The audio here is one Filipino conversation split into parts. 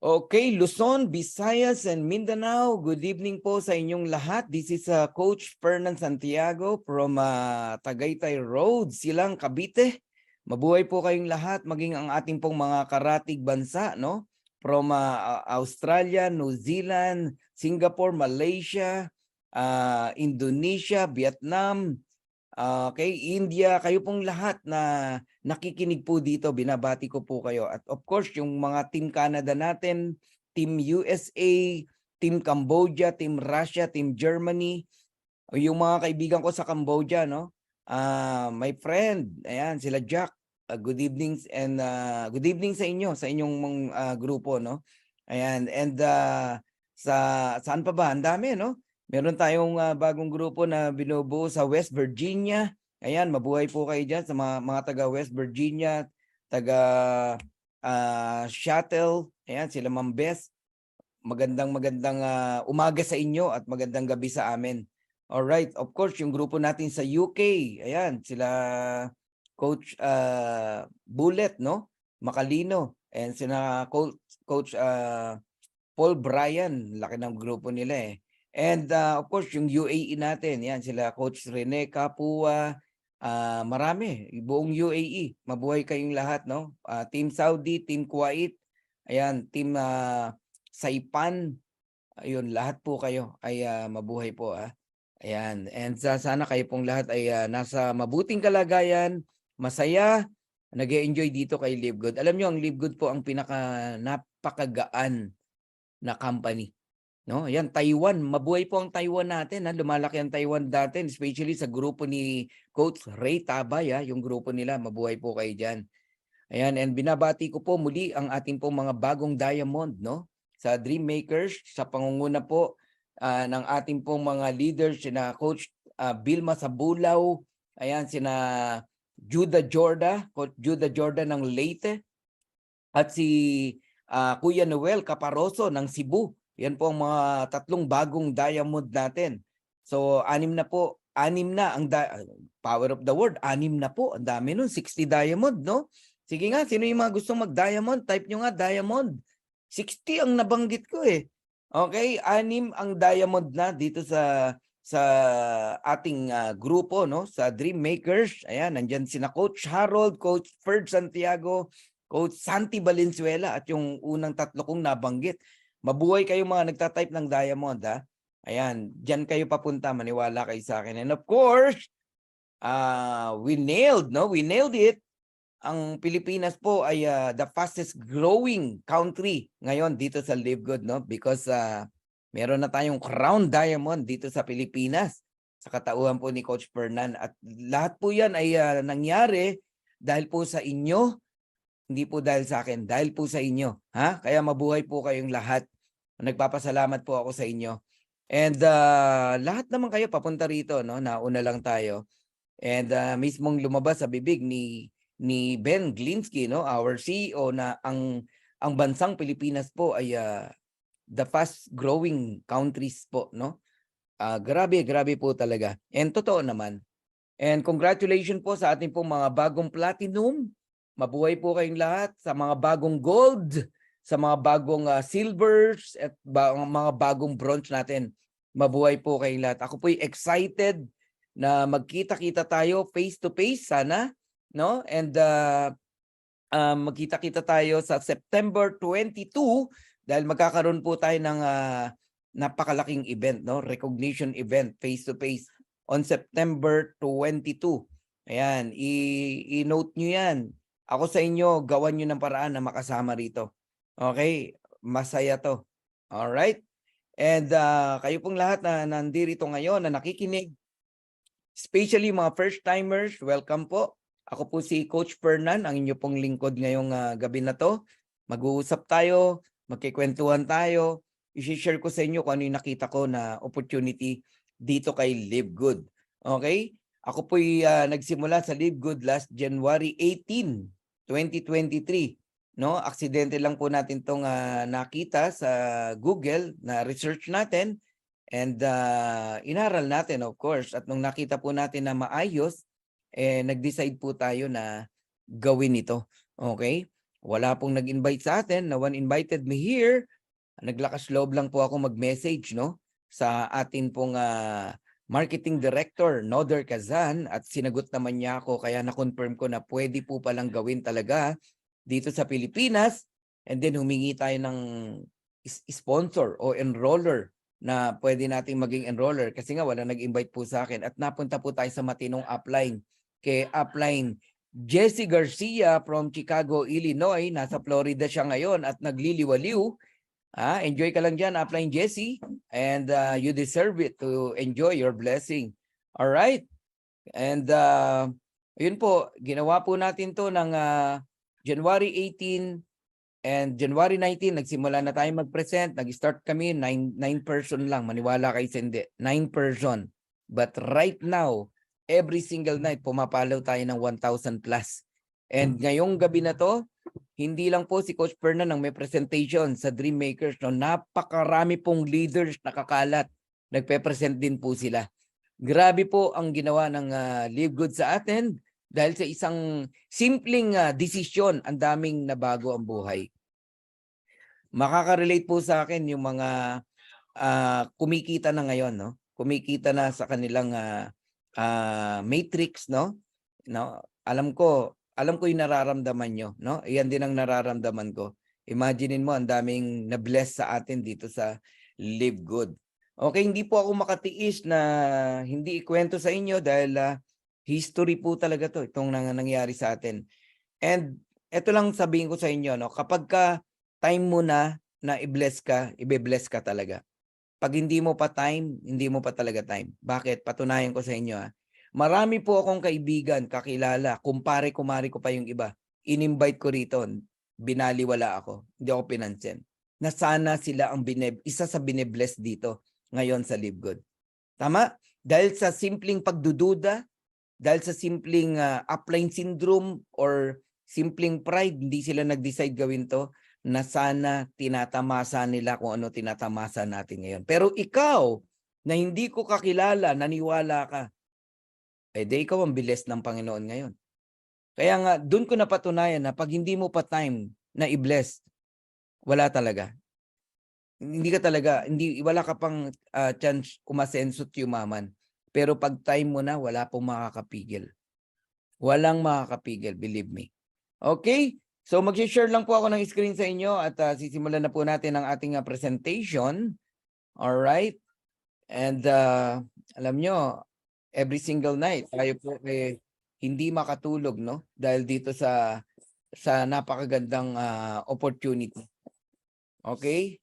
Okay, Luzon, Visayas, and Mindanao. Good evening po sa inyong lahat. This is Coach Fernan Santiago from Tagaytay Road, Silang, Cavite. Mabuhay po kayong lahat, maging ang ating pong mga karatig bansa, no? From Australia, New Zealand, Singapore, Malaysia, Indonesia, Vietnam, okay, India, kayo pong lahat na nakikinig po dito, binabati ko po kayo. At of course, yung mga Team Canada natin, Team USA, Team Cambodia, Team Russia, Team Germany, o yung mga kaibigan ko sa Cambodia, no? My friend, ayan, sila Jack. Good evening and good evening sa inyo, sa inyong grupo, no? Ayan, and saan pa ba? Ang dami, no? Meron tayong bagong grupo na binubuo sa West Virginia. Ayan, mabuhay po kayo dyan sa mga taga West Virginia, taga Shuttle. Ayan, sila Ma'am Bess. Magandang umaga sa inyo at magandang gabi sa amin. All right, of course, yung grupo natin sa UK. Ayan, sila Coach Bullet, no? Makalino. And sila Coach Paul Bryan, laki ng grupo nila eh. And of course, yung UAE natin, yan sila Coach Rene Capua, marami, buong UAE. Mabuhay kayong lahat, no? Team Saudi, Team Kuwait, ayan, Team Saipan, ayun, lahat po kayo ay mabuhay po. Ayan, and sana kayo pong lahat ay nasa mabuting kalagayan, masaya, nag-e-enjoy dito kay Live Good. Alam nyo, ang Live Good po ang napakagaan na company. No, yan Taiwan, mabuhay po ang Taiwan natin, lumalaki ang Taiwan natin, especially sa grupo ni Coach Ray Tabay, yung grupo nila, mabuhay po kayo diyan. Ayan, and binabati ko po muli ang ating pong mga bagong diamond, no? Sa Dream Makers, sa pangunguna po ng ating pong mga leaders, sina Coach Vilma Sabulaw, ayan, sina Coach Judah Jordan ng Leyte, at si Kuya Noel Caparoso ng Cebu. Yan po ang mga tatlong bagong diamond natin. So, anim na ang power of the word, anim na po. Ang dami nun, 60 diamond, no? Sige nga, sino yung mga gustong mag-diamond? Type nyo nga, diamond. 60 ang nabanggit ko eh. Okay, anim ang diamond na dito sa ating grupo, no? Sa Dream Makers. Ayan, nandyan sina Coach Harold, Coach Ferd Santiago, Coach Santi Valenzuela at yung unang tatlo kong nabanggit. Mabuhay kayo mga nagtatype ng diamond, ha? Ayan, dyan kayo papunta, maniwala kayo sa akin. And of course, we nailed, no? We nailed it. Ang Pilipinas po ay the fastest growing country ngayon dito sa Live Good, no? Because meron na tayong crown diamond dito sa Pilipinas sa katauhan po ni Coach Fernan. At lahat po yan ay nangyari dahil po sa inyo, hindi po dahil sa akin, dahil po sa inyo. Ha? Kaya mabuhay po kayong lahat. Nagpapasalamat po ako sa inyo. And lahat naman kayo papunta rito, no? Nauna lang tayo. And mismong lumabas sa bibig ni Ben Glinsky, no? Our CEO, na ang bansang Pilipinas po ay the fast growing countries po, no? Grabe po talaga. And totoo naman. And congratulations po sa ating pong mga bagong platinum. Mabuhay po kayong lahat sa mga bagong gold, sa mga bagong silvers at mga bagong bronze natin. Mabuhay po kayong lahat. Ako po'y excited na magkita-kita tayo face to face sana, no? And magkita-kita tayo sa September 22 dahil magkakaroon po tayo ng napakalaking event, no? Recognition event face to face on September 22. Ayan, i-note nyo yan. Ako sa inyo, gawan nyo ng paraan na makasama rito. Okay? Masaya to. Alright? And kayo pong lahat na nandito ngayon, na nakikinig, especially mga first-timers, welcome po. Ako po si Coach Fernan, ang inyo pong lingkod ngayong gabi na to. Mag-uusap tayo, magkikwentuhan tayo. I-share ko sa inyo kung ano yung nakita ko na opportunity dito kay Live Good. Okay? Ako po'y nagsimula sa Live Good last January 18, 2023. No, aksidente lang po natin tong nakita sa Google na research natin, and inaral natin, of course, at nung nakita po natin na maayos, nag-decide po tayo na gawin ito. Okay? Wala pong nag-invite sa atin. No one invited me here. Naglakas loob lang po ako mag-message, no, sa atin pong marketing director, Noder Kazan, at sinagot naman niya ako, kaya na-confirm ko na pwede po palang gawin talaga dito sa Pilipinas. And then humingi tayo ng sponsor o enroller na pwede nating maging enroller kasi nga wala nag-invite po sa akin, at napunta po tayo sa matinong upline kay upline Jesse Garcia from Chicago, Illinois. Nasa Florida siya ngayon at nagliliwaliw. Enjoy ka lang dyan, upline Jesse, and you deserve it to enjoy your blessing. All right? And yun po, ginawa po natin to ng January 18 and January 19, nagsimula na tayo mag-present. Nag-start kami, 9 person lang. Maniwala kayo sa hindi, 9 person. But right now, every single night, pumapalaw tayo ng 1,000 plus. And ngayong gabi na to, hindi lang po si Coach Fernan ang may presentation sa Dream Makers. No? Napakarami pong leaders nakakalat. Nagpe-present din po sila. Grabe po ang ginawa ng Live Good sa atin. Dahil sa isang simpleng desisyon, ang daming nabago ang buhay. Makaka-relate po sa akin yung mga kumikita na ngayon, no? Kumikita na sa kanilang matrix, no? Alam ko yung nararamdaman nyo, no? Iyan din ang nararamdaman ko. Imaginein mo, ang daming na-bless sa atin dito sa Live Good. Okay, hindi po ako makatiis na hindi ikwento sa inyo dahil history po talaga to, itong nangyari sa atin. And ito lang sabihin ko sa inyo, no? Kapag time mo na i-bless ka, i-bless ka talaga. Pag hindi mo pa time, hindi mo pa talaga time. Bakit? Patunayan ko sa inyo. Marami po akong kaibigan, kakilala, kumpare-kumari ko pa yung iba. In-invite ko rito, binaliwala ako. Hindi ako pinansin. Na sana sila ang isa sa bine-bless dito ngayon sa Live Good. Tama? Dahil sa simpleng pagdududa, dahil sa simpleng upline syndrome or simpleng pride, hindi sila nag-decide gawin to, na sana tinatamasa nila kung ano tinatamasa natin ngayon. Pero ikaw, na hindi ko kakilala, naniwala ka, di ikaw ang bilis ng Panginoon ngayon. Kaya nga, doon ko napatunayan na pag hindi mo pa time na i-bless, wala talaga. Wala ka pang chance umasenso at yumaman. Pero pag time mo na, wala pong makakapigil. Walang makakapigil, believe me. Okay? So mag-share lang po ako ng screen sa inyo at sisimulan na po natin ang ating presentation. All right? And alam nyo, every single night tayo po hindi makatulog, no? Dahil dito sa napakagandang opportunity. Okay?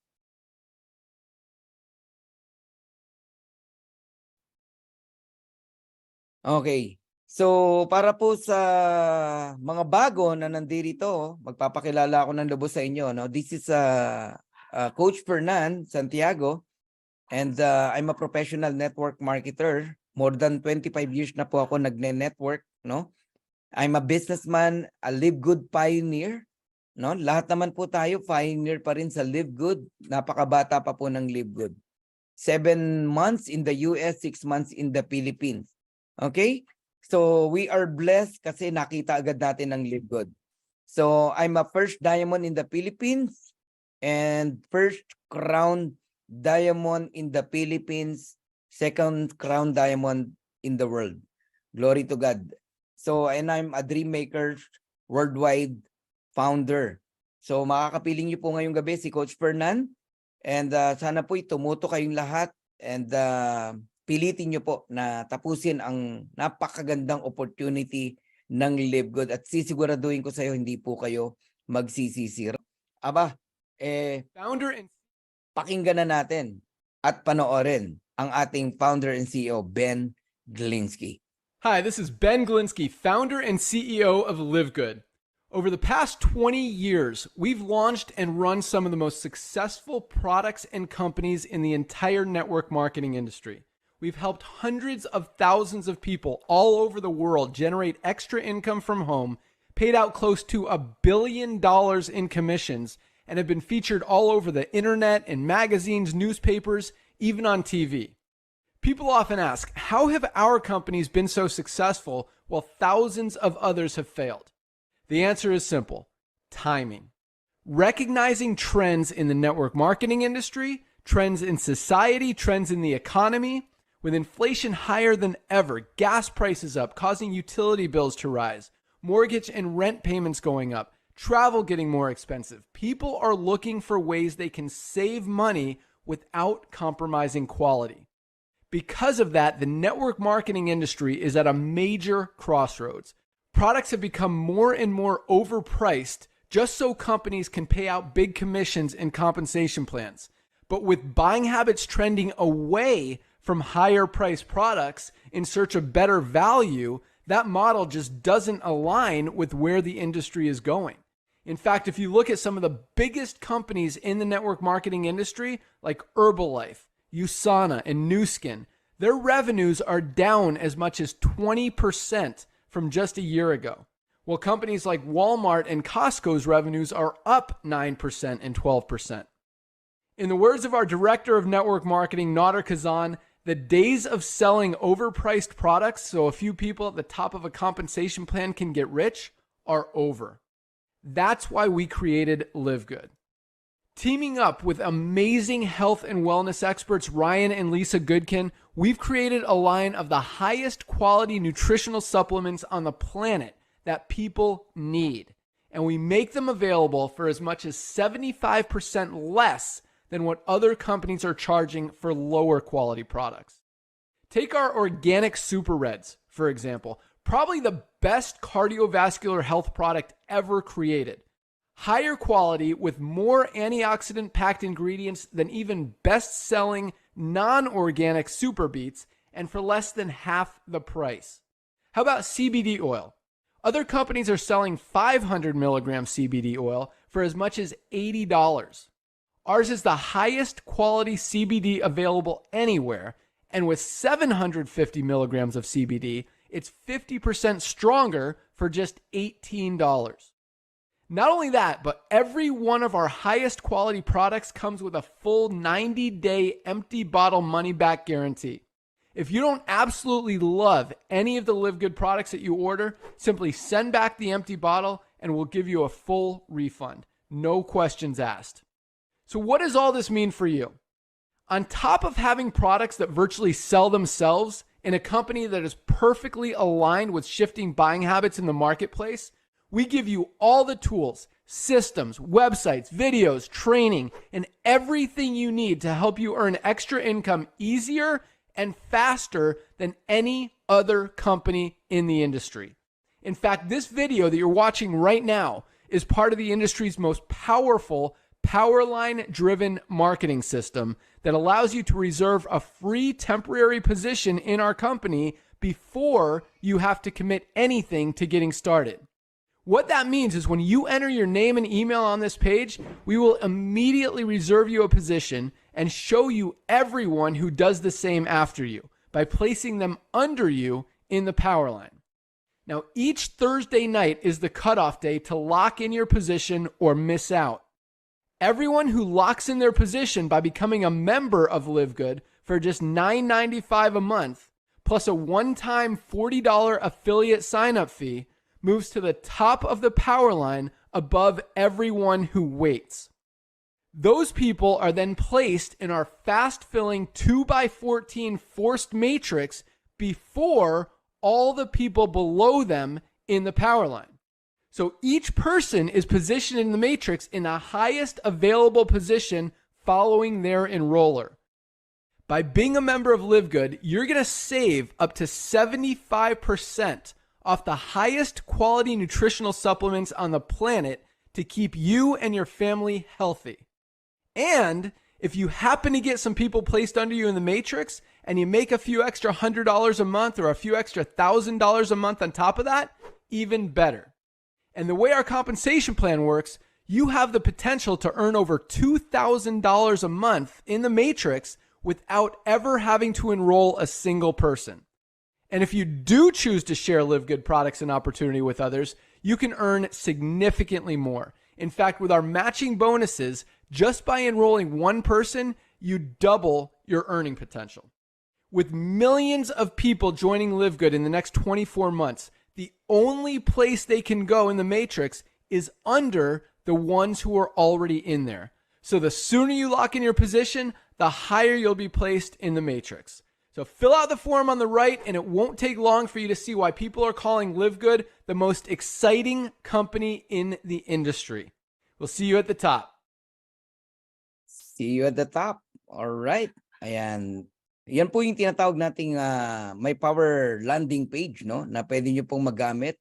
Okay. So, para po sa mga bago na nandito, magpapakilala ako ng lubos sa inyo, no? This is Coach Fernan Santiago, and I'm a professional network marketer. More than 25 years na po ako nagne-network, no? I'm a businessman, a Live Good pioneer, no? Lahat naman po tayo pioneer pa rin sa Live Good. Napakabata pa po ng Live Good. 7 months in the US, 6 months in the Philippines. Okay? So we are blessed kasi nakita agad natin ang Live Good. So I'm a first diamond in the Philippines and first crown diamond in the Philippines, second crown diamond in the world. Glory to God. So, and I'm a Dream Makers worldwide founder. So makakapiling niyo po ngayong gabi si Coach Fernan, and sana po tumuto kayong lahat, and pilitin nyo po na tapusin ang napakagandang opportunity ng Live Good, at sisiguraduhin ko sa iyo hindi po kayo magsisisi. Aba, pakinggan na natin at panoorin ang ating founder and CEO, Ben Glinsky. Hi, this is Ben Glinsky, founder and CEO of Live Good. Over the past 20 years, we've launched and run some of the most successful products and companies in the entire network marketing industry. We've helped hundreds of thousands of people all over the world generate extra income from home, paid out close to $1 billion in commissions, and have been featured all over the internet, in magazines, newspapers, even on TV. People often ask, how have our companies been so successful while thousands of others have failed? The answer is simple. timing. Recognizing trends in the network marketing industry, trends in society, trends in the economy, with inflation higher than ever, gas prices up, causing utility bills to rise, mortgage and rent payments going up, travel getting more expensive. People are looking for ways they can save money without compromising quality. Because of that, the network marketing industry is at a major crossroads. Products have become more and more overpriced just so companies can pay out big commissions and compensation plans. But with buying habits trending away from higher priced products in search of better value, that model just doesn't align with where the industry is going. In fact, if you look at some of the biggest companies in the network marketing industry, like Herbalife, USANA, and Nu Skin, their revenues are down as much as 20% from just a year ago. While companies like Walmart and Costco's revenues are up 9% and 12%. In the words of our director of network marketing, Nader Kazan, the days of selling overpriced products so a few people at the top of a compensation plan can get rich are over. That's why we created Live Good. Teaming up with amazing health and wellness experts Ryan and Lisa Goodkin, we've created a line of the highest quality nutritional supplements on the planet that people need. And we make them available for as much as 75% less than what other companies are charging for lower quality products. Take our organic Super Reds, for example, probably the best cardiovascular health product ever created. Higher quality with more antioxidant packed ingredients than even best-selling non-organic Super Beets, and for less than half the price. How about CBD oil? Other companies are selling 500 milligram CBD oil for as much as $80. Ours is the highest quality CBD available anywhere, and with 750 milligrams of CBD, it's 50% stronger for just $18. Not only that, but every one of our highest quality products comes with a full 90-day empty bottle money-back guarantee. If you don't absolutely love any of the Live Good products that you order, simply send back the empty bottle and we'll give you a full refund. No questions asked. So what does all this mean for you? On top of having products that virtually sell themselves in a company that is perfectly aligned with shifting buying habits in the marketplace, we give you all the tools, systems, websites, videos, training, and everything you need to help you earn extra income easier and faster than any other company in the industry. In fact, this video that you're watching right now is part of the industry's most powerful Powerline-driven marketing system that allows you to reserve a free temporary position in our company before you have to commit anything to getting started. What that means is when you enter your name and email on this page, we will immediately reserve you a position and show you everyone who does the same after you by placing them under you in the Powerline. Now, each Thursday night is the cutoff day to lock in your position or miss out. Everyone who locks in their position by becoming a member of Live Good for just $9.95 a month, plus a one-time $40 affiliate sign-up fee, moves to the top of the Powerline above everyone who waits. Those people are then placed in our fast-filling 2x14 forced matrix before all the people below them in the Powerline. So each person is positioned in the matrix in the highest available position following their enroller. By being a member of Live Good, you're going to save up to 75% off the highest quality nutritional supplements on the planet to keep you and your family healthy. And if you happen to get some people placed under you in the matrix and you make a few extra $100 a month or a few extra $1,000 a month on top of that, even better. And the way our compensation plan works, you have the potential to earn over $2,000 a month in the matrix without ever having to enroll a single person. And if you do choose to share Live Good products and opportunity with others, you can earn significantly more. In fact, with our matching bonuses, just by enrolling one person, you double your earning potential. With millions of people joining Live Good in the next 24 months, the only place they can go in the matrix is under the ones who are already in there. So the sooner you lock in your position, the higher you'll be placed in the matrix. So fill out the form on the right, and it won't take long for you to see why people are calling LiveGood the most exciting company in the industry. We'll see you at the top. See you at the top. All right. Ayan. Yan po yung tinatawag nating may power landing page, no? Na pwede nyo pong magamit.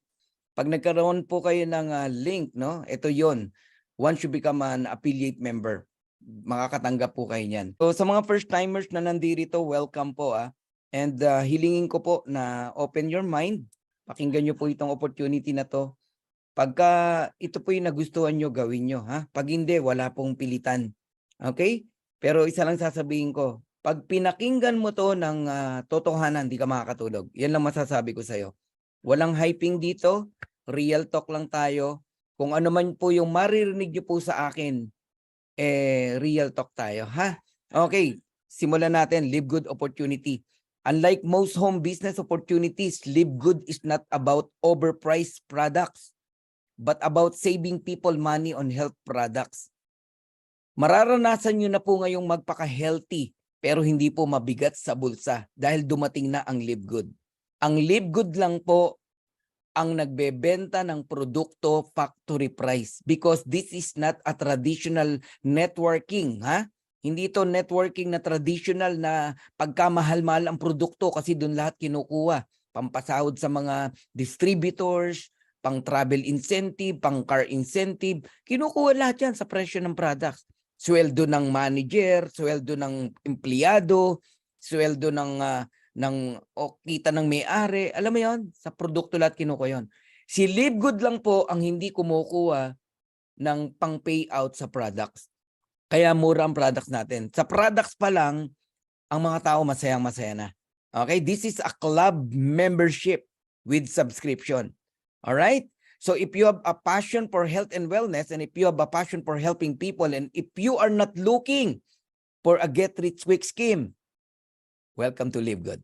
Pag nagkaroon po kayo ng link, no? Ito yon. Once you become an affiliate member, makakatanggap po kayo niyan. So sa mga first timers na nandito, welcome po And hilingin ko po na open your mind. Pakinggan nyo po itong opportunity na to. Pagka ito po yung nagustuhan nyo, gawin nyo. Pag hindi, wala pong pilitan. Okay? Pero isa lang sasabihin ko, pag pinakinggan mo to ng totohanan, di ka makakatulog. Yan lang masasabi ko sa'yo. Walang hyping dito. Real talk lang tayo. Kung ano man po yung maririnig nyo po sa akin, real talk tayo. Okay. Simulan natin. Live Good opportunity. Unlike most home business opportunities, Live Good is not about overpriced products, but about saving people money on health products. Mararanasan nyo na po ngayong magpaka-healthy pero hindi po mabigat sa bulsa dahil dumating na ang Live Good. Ang Live Good lang po ang nagbebenta ng produkto factory price because this is not a traditional networking. Hindi ito networking na traditional na pagkamahal-mahal ang produkto kasi doon lahat kinukuha. Pampasahod sa mga distributors, pang travel incentive, pang car incentive, kinukuha lahat yan sa presyo ng products. Sweldo ng manager, sweldo ng empleyado, sweldo ng kita ng may-ari. Alam mo yon, sa produkto lahat kinukuha yon. Si Live Good lang po ang hindi kumukuha ng pang payout sa products. Kaya mura ang products natin. Sa products pa lang, ang mga tao masayang-masaya na. Okay? This is a club membership with subscription. All right? So if you have a passion for health and wellness, and if you have a passion for helping people, and if you are not looking for a get-rich-quick scheme, welcome to Live Good.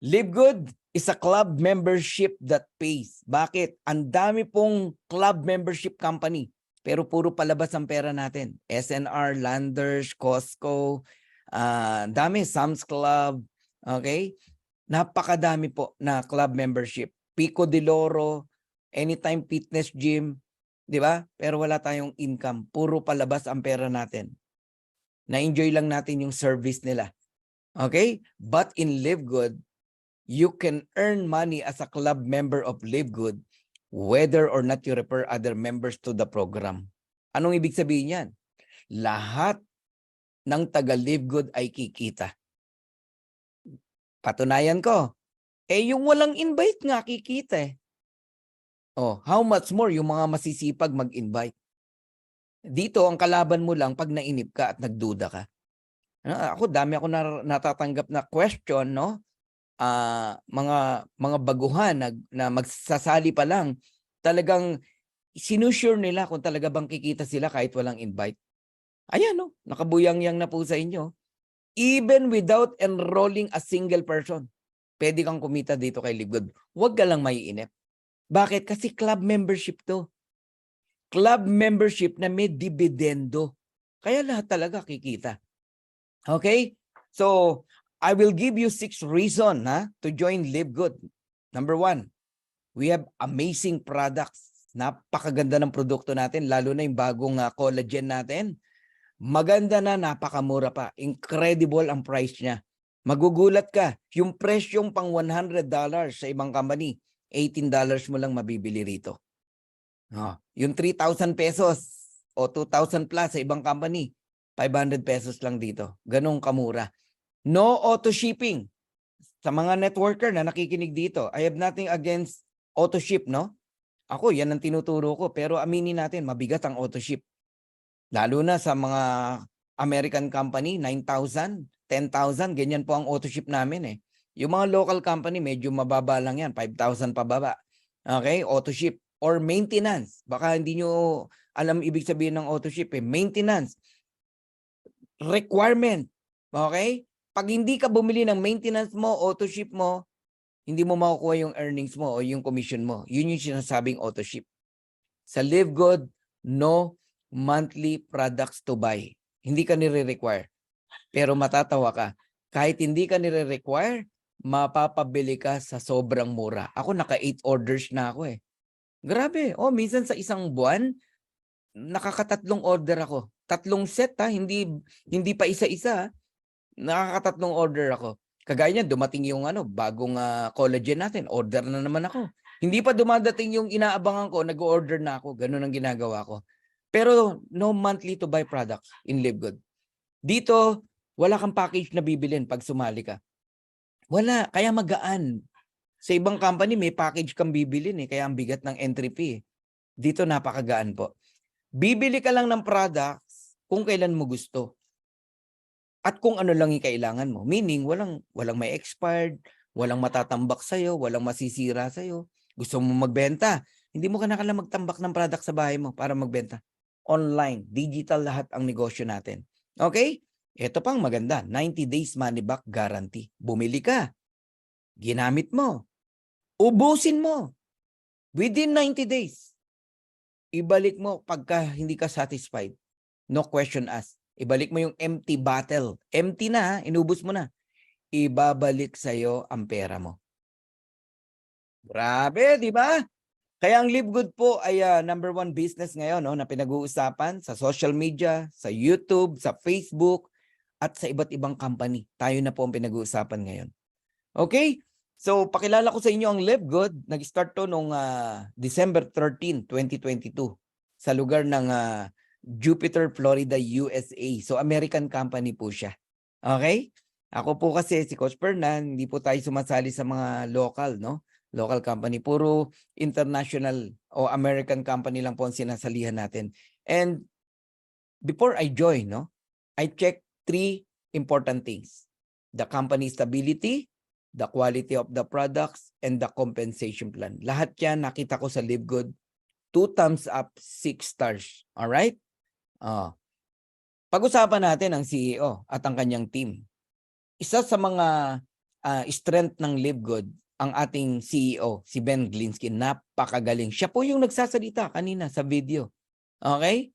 Live Good is a club membership that pays. Bakit? Ang dami pong club membership company, pero puro palabas ang pera natin. SNR, Landers, Costco, dami, Sam's Club, okay? Napakadami po na club membership. Pico de Loro, Anytime Fitness Gym, di ba? Pero wala tayong income. Puro palabas ang pera natin. Na-enjoy lang natin yung service nila. Okay? But in Live Good, you can earn money as a club member of Live Good whether or not you refer other members to the program. Anong ibig sabihin yan? Lahat ng taga-Live Good ay kikita. Patunayan ko. Yung walang invite nga kikita . How much more yung mga masisipag mag-invite? Dito, ang kalaban mo lang pag nainip ka at nagduda ka. Ako, dami ako natatanggap na question, no? Mga baguhan na magsasali pa lang, talagang sinusure nila kung talaga bang kikita sila kahit walang invite. Ayan, no? Nakabuyang-yang na po sa inyo. Even without enrolling a single person, pwede kang kumita dito kay Live Good. Huwag ka lang maiinip. Bakit? Kasi club membership to. Club membership na may dividendo. Kaya lahat talaga kikita. Okay? So, I will give you 6 reasons to join Live Good. Number 1, we have amazing products. Napakaganda ng produkto natin, lalo na yung bagong collagen natin. Maganda na, napakamura pa. Incredible ang price niya. Magugulat ka, yung presyong pang $100 sa ibang company, $18 mo lang mabibili rito. Yung 3,000 pesos o 2,000 plus sa ibang company, 500 pesos lang dito. Ganong kamura. No auto shipping. Sa mga networker na nakikinig dito, I have nothing against auto ship, no? Ako, yan ang tinuturo ko. Pero aminin natin, mabigat ang auto ship. Lalo na sa mga American company, 9,000, 10,000, ganyan po ang auto ship namin . Yung mga local company, medyo mababa lang yan, 5,000 pababa. Okay? Auto ship or maintenance. Baka hindi nyo alam ibig sabihin ng auto ship . Maintenance. Requirement. Okay? Pag hindi ka bumili ng maintenance mo, auto ship mo, hindi mo makukuha yung earnings mo o yung commission mo. Yun yung sinasabing auto ship. Sa Live Good, no monthly products to buy. Hindi ka nire-require. Pero matatawa ka. Kahit hindi ka nire-require, mapapabili ka sa sobrang mura. Ako naka 8 orders na ako eh. Grabe. Oh, minsan sa isang buwan, nakakatatlong order ako. 3 set ha, hindi pa isa-isa. Nakakatatlong order ako. Kagaya niyan, dumating yung bagong collagen natin. Order na naman ako. Hindi pa dumadating yung inaabangan ko, nag-order na ako. Ganun ang ginagawa ko. Pero no monthly to buy products in Live Good. Dito, wala kang package na bibilin pag sumali ka. Wala, kaya magaan. Sa ibang company, may package kang bibilin kaya ang bigat ng entry fee. Dito, napakagaan po. Bibili ka lang ng products kung kailan mo gusto. At kung ano lang yung kailangan mo. Meaning, walang may expired, walang matatambak sa'yo, walang masisira sa'yo. Gusto mo magbenta, hindi mo kailangan magtambak ng product sa bahay mo para magbenta. Online, digital lahat ang negosyo natin. Okay? Ito pang maganda, 90 days money back guarantee. Bumili ka, ginamit mo, ubusin mo. Within 90 days, ibalik mo pagka hindi ka satisfied. No question asked. Ibalik mo yung empty bottle. Empty na, inubos mo na. Ibabalik sa'yo ang pera mo. Grabe, di ba? Kaya ang Live Good po ay number 1 business ngayon na pinag-uusapan sa social media, sa YouTube, sa Facebook, at sa iba't ibang company. Tayo na po ang pinag-uusapan ngayon. Okay? So, pakilala ko sa inyo ang Live Good. Nag-start to noong December 13, 2022 sa lugar ng Jupiter, Florida, USA. So, American company po siya. Okay? Ako po kasi si Coach Fernan, hindi po tayo sumasali sa mga local, local company. Puro international o American company lang po ang sinasalihan natin. And before I join, I check 3 important things. The company stability, the quality of the products, and the compensation plan. Lahat yan nakita ko sa Live Good. 2 thumbs up, 6 stars. Alright? Pag-usapan natin ang CEO at ang kanyang team. Isa sa mga strength ng Live Good, ang ating CEO, si Ben Glinsky, napakagaling. Siya po yung nagsasalita kanina sa video. Okay?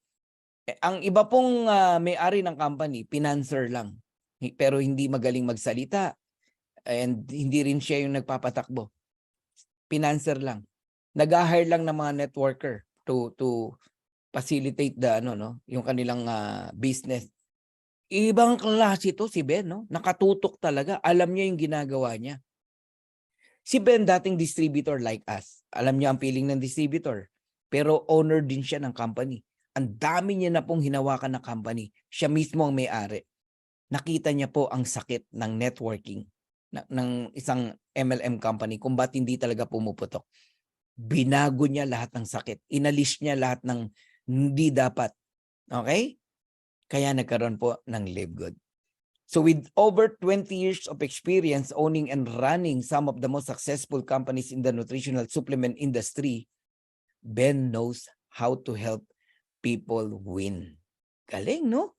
Ang iba pong may-ari ng company, financer lang. Pero hindi magaling magsalita. And hindi rin siya yung nagpapatakbo. Financer lang. Nag-hire lang ng mga networker to facilitate the yung kanilang business. Ibang klase to si Ben, nakatutok talaga. Alam niya yung ginagawa niya. Si Ben dating distributor like us. Alam niya ang feeling ng distributor. Pero owner din siya ng company. Ang dami niya na pong hinawakan ng company. Siya mismo ang may-ari. Nakita niya po ang sakit ng networking ng isang MLM company kung ba't hindi talaga pumuputok. Binago niya lahat ng sakit. Inalis niya lahat ng hindi dapat. Okay? Kaya nagkaroon po ng Live Good. So with over 20 years of experience owning and running some of the most successful companies in the nutritional supplement industry, Ben knows how to help people win. Galing, no?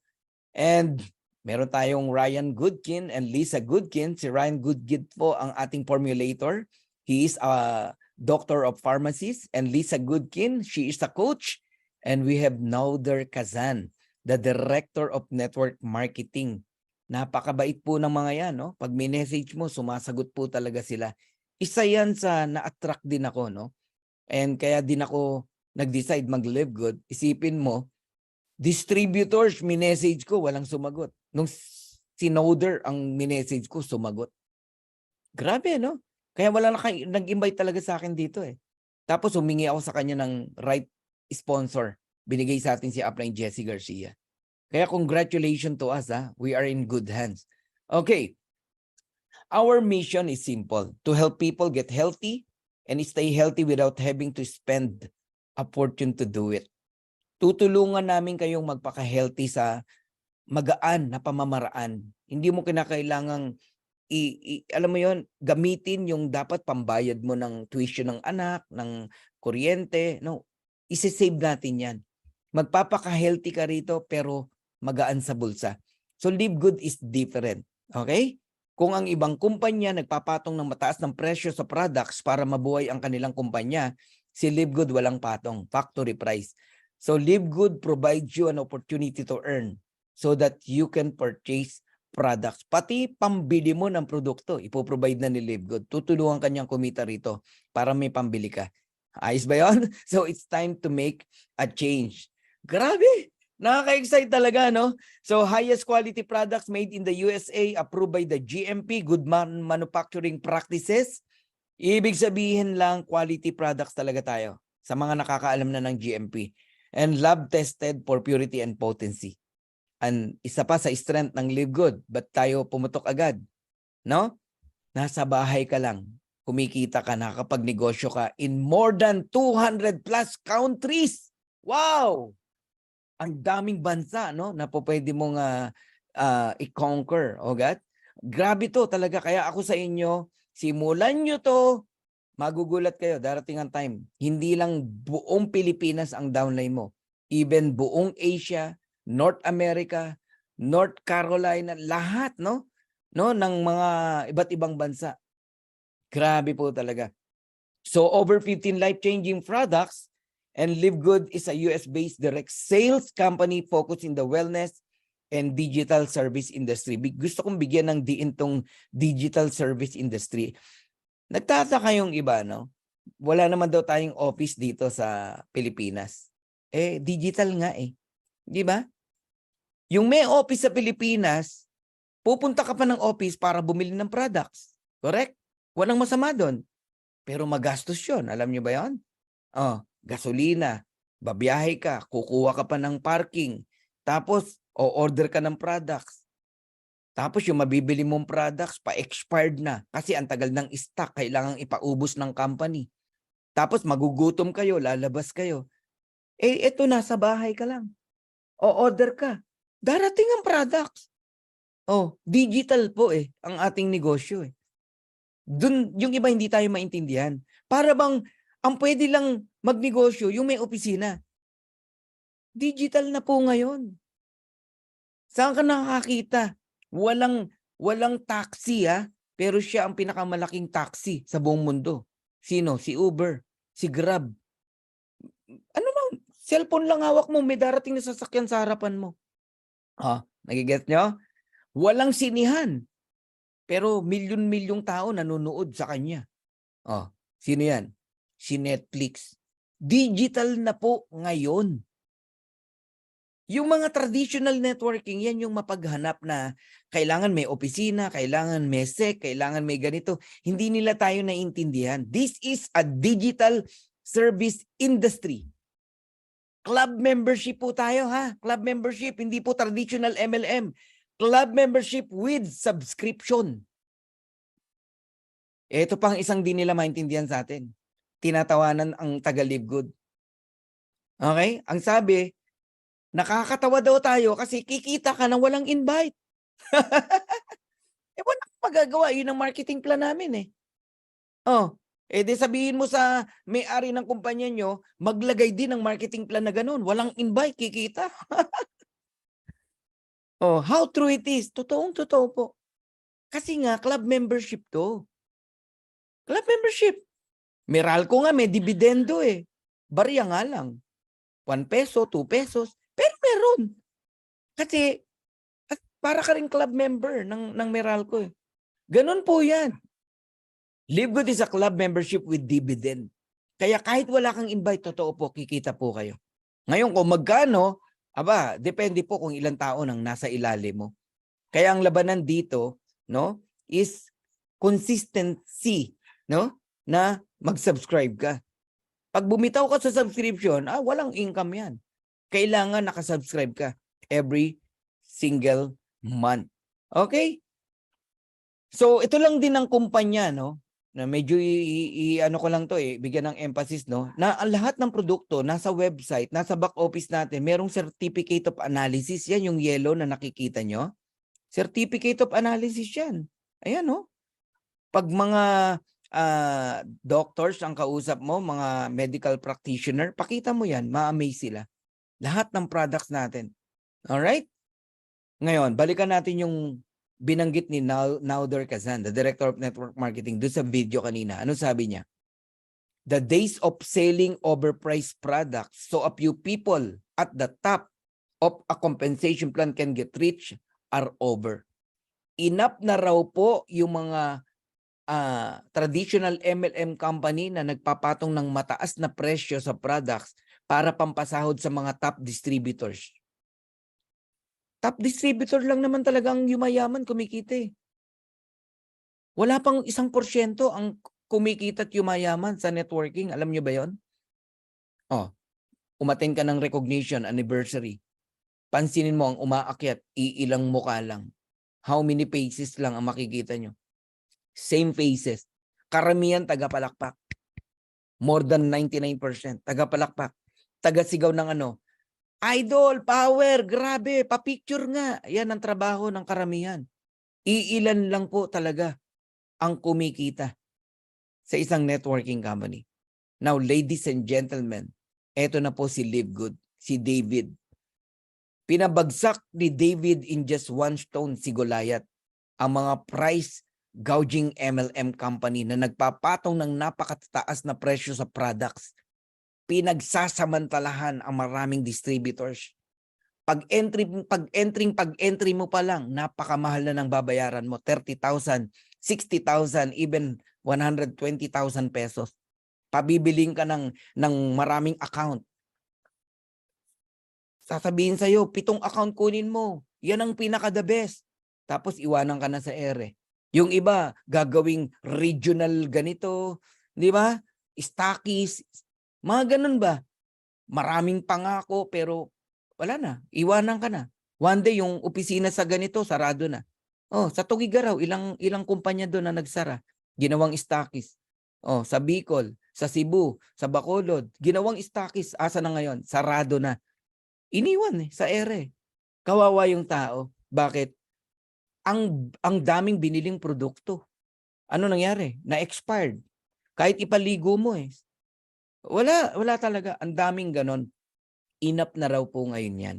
And meron tayong Ryan Goodkin and Lisa Goodkin. Si Ryan Goodkin po ang ating formulator. He is a doctor of pharmacies. And Lisa Goodkin, she is a coach. And we have Nauder Kazan, the director of network marketing. Napakabait po ng mga yan, Pag may message mo, sumasagot po talaga sila. Isa yan sa na-attract din ako, And kaya din ako nag-decide mag-Live Good. Isipin mo, distributors, minessage ko, walang sumagot. Nung si Nauder ang minessage ko, sumagot. Grabe, Kaya wala nag-invite talaga sa akin dito Tapos humingi ako sa kanya ng right sponsor. Binigay sa atin si Upline Jesse Garcia. Kaya congratulations to us, we are in good hands. Okay. Our mission is simple. To help people get healthy and stay healthy without having to spend a fortune to do it. Tutulungan namin kayong magpaka-healthy sa magaan na pamamaraan. Hindi mo kinakailangang alam mo yon, gamitin yung dapat pambayad mo ng tuition ng anak, ng kuryente. No, isi-save natin yan. Magpapaka-healthy ka rito pero magaan sa bulsa. So Live Good is different. Okay? Kung ang ibang kumpanya nagpapatong ng mataas ng presyo sa products para mabuhay ang kanilang kumpanya, Si Live Good walang patong, factory price. So Live Good provides you an opportunity to earn so that you can purchase products. Pati pambili mo ng produkto, ipoprovide na ni Live Good. Tutulungan kanyang kumita rito para may pambili ka. Ayos ba yun? So it's time to make a change. Grabe! Nakaka-excite talaga, no? So highest quality products made in the USA, approved by the GMP, Good Manufacturing Practices. Ibig sabihin lang, quality products talaga tayo sa mga nakakaalam na ng GMP. And lab tested for purity and potency. And isa pa sa strength ng Live Good, ba't tayo pumutok agad? No? Nasa bahay ka lang, kumikita ka, nakakapagnegosyo ka in more than 200 plus countries. Wow! Ang daming bansa, no, na po pwede mong i-conquer, ogat. Grabe to talaga. Kaya ako sa inyo, simulan nyo to, magugulat kayo, darating ang time. Hindi lang buong Pilipinas ang downline mo. Even buong Asia, North America, North Carolina, lahat, no? No, ng mga iba't ibang bansa. Grabe po talaga. So over 15 life-changing products. And Live Good is a US-based direct sales company focused in the wellness and digital service industry. Gusto kong bigyan ng diin tong digital service industry. Nagtataka yung iba, no? Wala naman daw tayong office dito sa Pilipinas. Digital nga eh. Di ba? Yung may office sa Pilipinas, pupunta ka pa ng office para bumili ng products. Correct? Walang masama doon. Pero magastos yun. Alam niyo ba yun? Gasolina, babiyahe ka, kukuha ka pa ng parking, tapos o-order ka ng products. Tapos yung mabibili mong products, pa-expired na kasi ang tagal ng stock, kailangang ipaubos ng company. Tapos magugutom kayo, lalabas kayo. Eto nasa bahay ka lang. O-order ka. Darating ang products. Digital po ang ating negosyo . Dun, yung iba hindi tayo maintindihan. Para bang ang pwede lang magnegosyo yung may opisina. Digital na po ngayon. Saan ka nakakita? Walang taxi pero siya ang pinakamalaking taxi sa buong mundo. Sino? Si Uber, si Grab. Ano lang, cellphone lang hawak mo, may darating na sasakyan sa harapan mo. Nagiget nyo? Walang sinihan. Pero milyon-milyong tao nanonood sa kanya. Sino yan? Si Netflix. Digital na po ngayon. Yung mga traditional networking, yan yung mapaghanap na kailangan may opisina, kailangan may SEC, kailangan may ganito. Hindi nila tayo naiintindihan. This is a digital service industry. Club membership po tayo Club membership, hindi po traditional MLM. Club membership with subscription. Ito pang isang di nila maintindihan sa atin. Tinatawanan ang taga-Live Good. Okay? Ang sabi, nakakatawa daw tayo kasi kikita ka na walang invite. Walang magagawa. Yun ang marketing plan namin di sabihin mo sa may-ari ng kumpanya nyo, maglagay din ng marketing plan na ganun. Walang invite, kikita. How true it is? Totoong-totoo po. Kasi nga, club membership to. Club membership. Meralco nga may dividendo Barya nga lang. 1 peso, 2 pesos. Pero meron. Kasi para ka rin club member ng Meralco Ganun po yan. Live Good is a club membership with dividend. Kaya kahit wala kang invite, totoo po, kikita po kayo. Ngayon kung magkano, depende po kung ilang tao nang nasa ilalim mo. Kaya ang labanan dito, no, is consistency, no, na mag-subscribe ka. Pag bumitaw ka sa subscription, walang income yan. Kailangan nakasubscribe ka every single month. Okay? So, ito lang din ang kumpanya, no, na medyo ano ko lang to bigyan ng emphasis, no, na ang lahat ng produkto nasa website, nasa back office natin, merong certificate of analysis. Yan yung yellow na nakikita nyo. Certificate of analysis yan. Ayan, no. Pag mga doctors ang kausap mo, mga medical practitioner, pakita mo yan, ma-amaze sila. Lahat ng products natin. Alright? Ngayon, balikan natin yung binanggit ni Nauder Kazan, the Director of Network Marketing, doon sa video kanina. Ano sabi niya? The days of selling overpriced products so a few people at the top of a compensation plan can get rich are over. Enough na raw po yung mga traditional MLM company na nagpapatong ng mataas na presyo sa products para pampasahod sa mga top distributors. Top distributor lang naman talagang yumayaman, kumikita eh. Wala pang 1% ang kumikita at yumayaman sa networking. Alam nyo ba yon? Oh, umattend ka ng recognition anniversary. Pansinin mo ang umaakyat, iilang mukha lang. How many faces lang ang makikita nyo? Same faces. Karamihan tagapalakpak. More than 99% tagapalakpak. Tagasigaw ng ano, idol, power, grabe, papicture nga. Yan ang trabaho ng karamihan. Iilan lang po talaga ang kumikita sa isang networking company. Now, ladies and gentlemen, eto na po si Live Good, si David. Pinabagsak ni David in just one stone si Goliath ang mga price gouging MLM company na nagpapatong ng napakataas na presyo sa products. Pinagsasamantalahan ang maraming distributors. Pag-entry mo pa lang, napakamahal na ng babayaran mo. 30,000, 60,000, even 120,000 pesos. Pabibiling ka ng maraming account. Sasabihin sa'yo, 7 account kunin mo. Yan ang pinaka-the best. Tapos iwanan ka na sa ere. Yung iba, gagawing regional ganito. Di ba? Stockies. Mga ganun ba? Maraming pangako pero wala na. Iwanan ka na. One day, yung opisina sa ganito, sarado na. Oh, sa Tugigaraw, ilang kumpanya doon na nagsara. Ginawang stockies. Oh, sa Bicol, sa Cebu, sa Bacolod, ginawang stockies. Asa na ngayon? Sarado na. Iniwan sa ere. Kawawa yung tao. Bakit? Ang daming biniling produkto. Ano nangyari? Na-expired. Kahit ipaligo mo eh. Wala talaga. Ang daming ganon. Enough na raw po ngayon yan.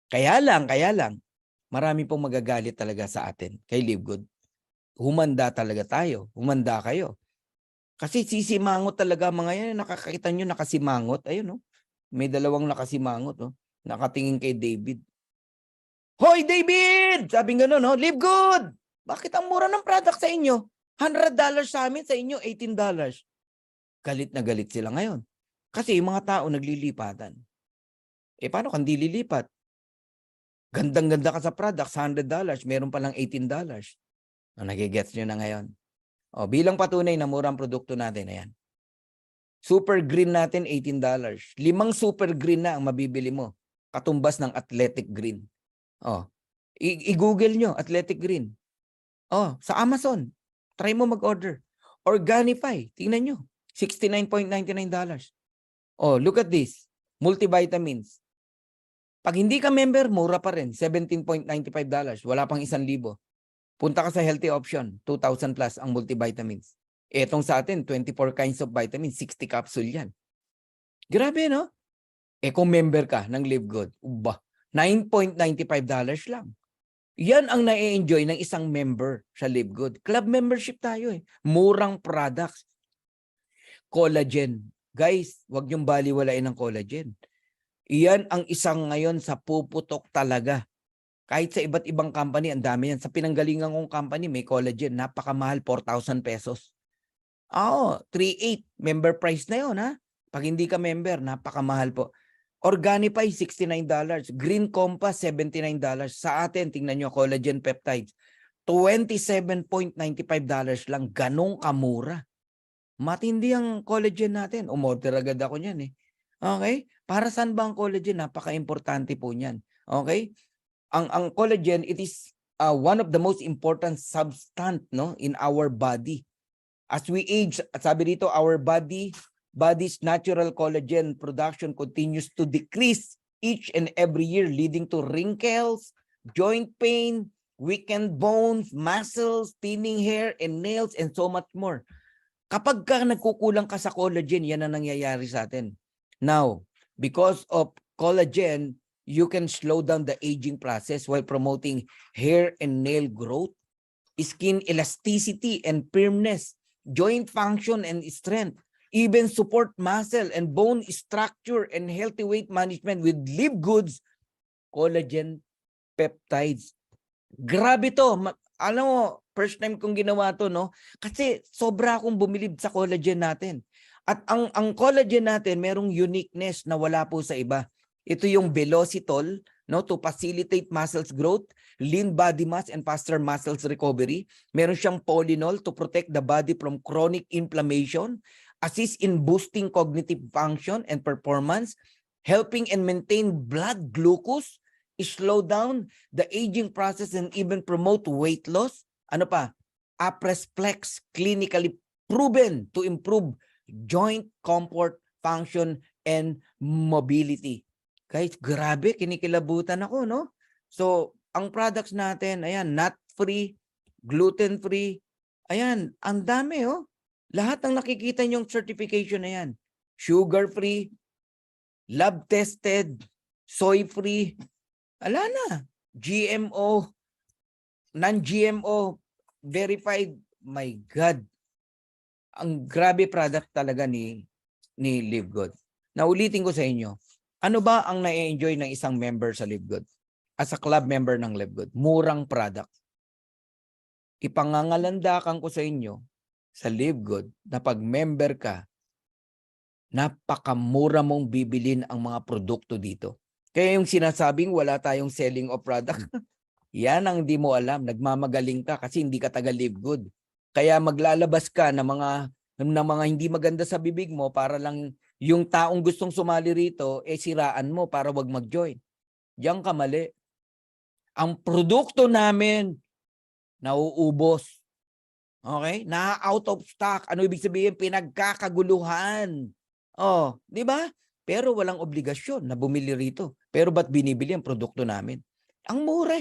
Kaya lang, marami pong magagalit talaga sa atin kay Live Good. Humanda talaga tayo. Humanda kayo. Kasi sisimangot talaga mga yan. Nakakita nyo nakasimangot. Ayun, no? May dalawang nakasimangot. No? Nakatingin kay David. Hoy, David! Sabi nga no? Live Good! Bakit ang mura ng product sa inyo? $100 sa amin, sa inyo $18. Galit na galit sila ngayon. Kasi yung mga tao naglilipatan. Eh, paano kung di lilipat? Gandang-ganda ka sa product, $100, meron palang $18. O, nagigets nyo na ngayon. O, bilang patunay na murang produkto natin, ayan. Super green natin, $18. 5 super green na ang mabibili mo. Katumbas ng athletic green. O, i-google nyo, athletic green. O, sa Amazon, try mo mag-order. Organifi, tingnan nyo, $69.99. O, look at this, multivitamins. Pag hindi ka member, mura pa rin, $17.95. Wala pang 1,000. Punta ka sa healthy option, 2,000 plus ang multivitamins. Etong sa atin, 24 kinds of vitamins, 60 capsule yan. Grabe, no? Eh kung member ka ng Live Good, $9.95 lang. Yan ang na-enjoy ng isang member sa Live Good. Club membership tayo eh. Murang products. Collagen. Guys, wag niyong baliwalain ng collagen. Iyan ang isang ngayon sa puputok talaga. Kahit sa iba't ibang company, ang dami yan. Sa pinanggalingan kong company, may collagen. Napakamahal, 4,000 pesos. 3,800. Member price na yun, ha? Pag hindi ka member, napakamahal po. Organifi, $69. Green Compass, $79. Sa atin, tingnan nyo, collagen peptides, $27.95 lang. Ganong kamura. Matindi ang collagen natin. Umorder agad ako niyan eh. Okay? Para saan ba ang collagen? Napaka-importante po niyan. Okay? Ang collagen, it is one of the most important substance, no, in our body. As we age, sabi dito, our body's natural collagen production continues to decrease each and every year, leading to wrinkles, joint pain, weakened bones, muscles, thinning hair, and nails, and so much more. Kapag ka nagkukulang ka sa collagen, yan ang nangyayari sa atin. Now, because of collagen, you can slow down the aging process while promoting hair and nail growth, skin elasticity and firmness, joint function and strength, even support muscle and bone structure and healthy weight management with Live Goods collagen peptides. Grabe to. Alam mo, first time kong ginawa to, no? Kasi sobra akong bumilib sa collagen natin. At ang collagen natin, merong uniqueness na wala po sa iba. Ito yung Velocitol, no, to facilitate muscles growth, lean body mass, and faster muscles recovery. Meron siyang Polynol to protect the body from chronic inflammation, assist in boosting cognitive function and performance, helping and maintain blood glucose, slow down the aging process, and even promote weight loss. Ano pa? Apresflex, clinically proven to improve joint comfort, function, and mobility. Guys, grabe, kinikilabutan ako, no? So, ang products natin, ayan, nut-free, gluten-free, ayan, ang dami, oh. Lahat ng nakikita niyong certification na yan. Sugar-free, lab-tested, soy-free, ala na. GMO, non-GMO, verified. My God. Ang grabe product talaga ni Live Good. Naulitin ko sa inyo, ano ba ang na-enjoy ng isang member sa Live Good? As a club member ng Live Good, murang product. Ipangangalandakan ko sa inyo sa Live Good na pag member ka, napakamura mong bibilin ang mga produkto dito. Kaya yung sinasabing wala tayong selling of product, yan ang di mo alam. Nagmamagaling ka kasi hindi ka taga Live Good. Kaya maglalabas ka ng mga hindi maganda sa bibig mo para lang yung taong gustong sumali rito, siraan mo para wag mag-join. Diyan ka mali. Ang produkto namin, nauubos. Okay? Na-out of stock. Ano ibig sabihin? Pinagkakaguluhan. Oh, di ba? Pero walang obligasyon na bumili rito. Pero ba't binibili ang produkto namin? Ang mura.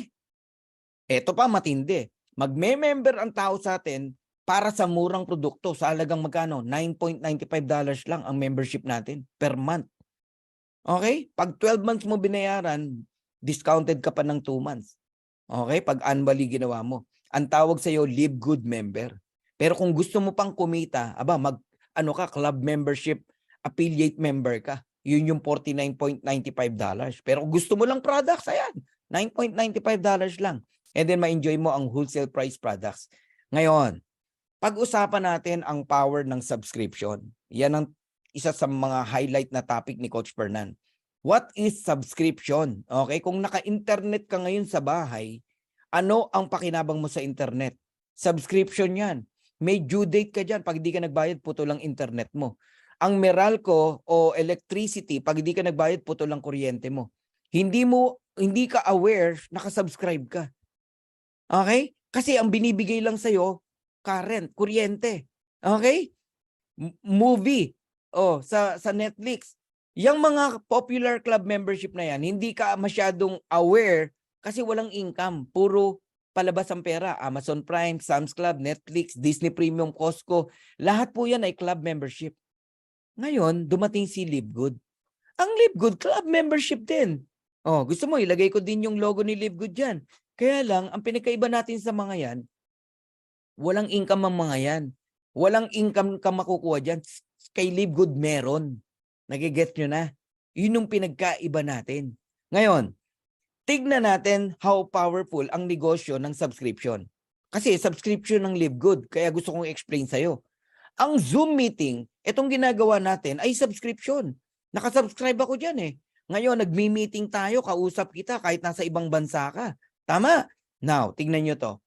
Ito pa matindi. Magme-member ang tao sa atin para sa murang produkto sa halagang magkano? $9.95 lang ang membership natin per month. Okay? Pag 12 months mo binayaran, discounted ka pa ng 2 months. Okay? Pag annually ginawa mo. Ang tawag sa iyo, Live Good member. Pero kung gusto mo pang kumita, club membership, affiliate member ka. Yun yung $49.95. Pero kung gusto mo lang products, ayan, $9.95 lang. And then ma-enjoy mo ang wholesale price products. Ngayon, pag-usapan natin ang power ng subscription. Yan ang isa sa mga highlight na topic ni Coach Fernan. What is subscription? Okay, kung naka-internet ka ngayon sa bahay, ano ang pakinabang mo sa internet? Subscription yan. May due date ka dyan. Pag di ka nagbayad, puto lang internet mo. Ang Meralco o electricity, pag di ka nagbayad, puto lang kuryente mo. Hindi ka aware, nakasubscribe ka. Okay? Kasi ang binibigay lang sa'yo, current, kuryente. Okay? Movie. Sa Netflix. Yung mga popular club membership na yan, hindi ka masyadong aware kasi walang income. Puro palabas ang pera. Amazon Prime, Sam's Club, Netflix, Disney Premium, Costco. Lahat po yan ay club membership. Ngayon, dumating si Live Good. Ang Live Good, club membership din. Gusto mo, ilagay ko din yung logo ni Live Good dyan. Kaya lang, ang pinakaiba natin sa mga yan, walang income ang mga yan. Walang income ka makukuha dyan. Kay Live Good meron. Nagigets nyo na? Yun yung pinagkaiba natin. Ngayon, tignan natin how powerful ang negosyo ng subscription. Kasi subscription ng Live Good. Kaya gusto kong explain sa'yo. Ang Zoom meeting, itong ginagawa natin ay subscription. Nakasubscribe ako dyan eh. Ngayon, nagmi-meeting tayo, kausap kita kahit nasa ibang bansa ka. Tama? Now, tignan nyo to.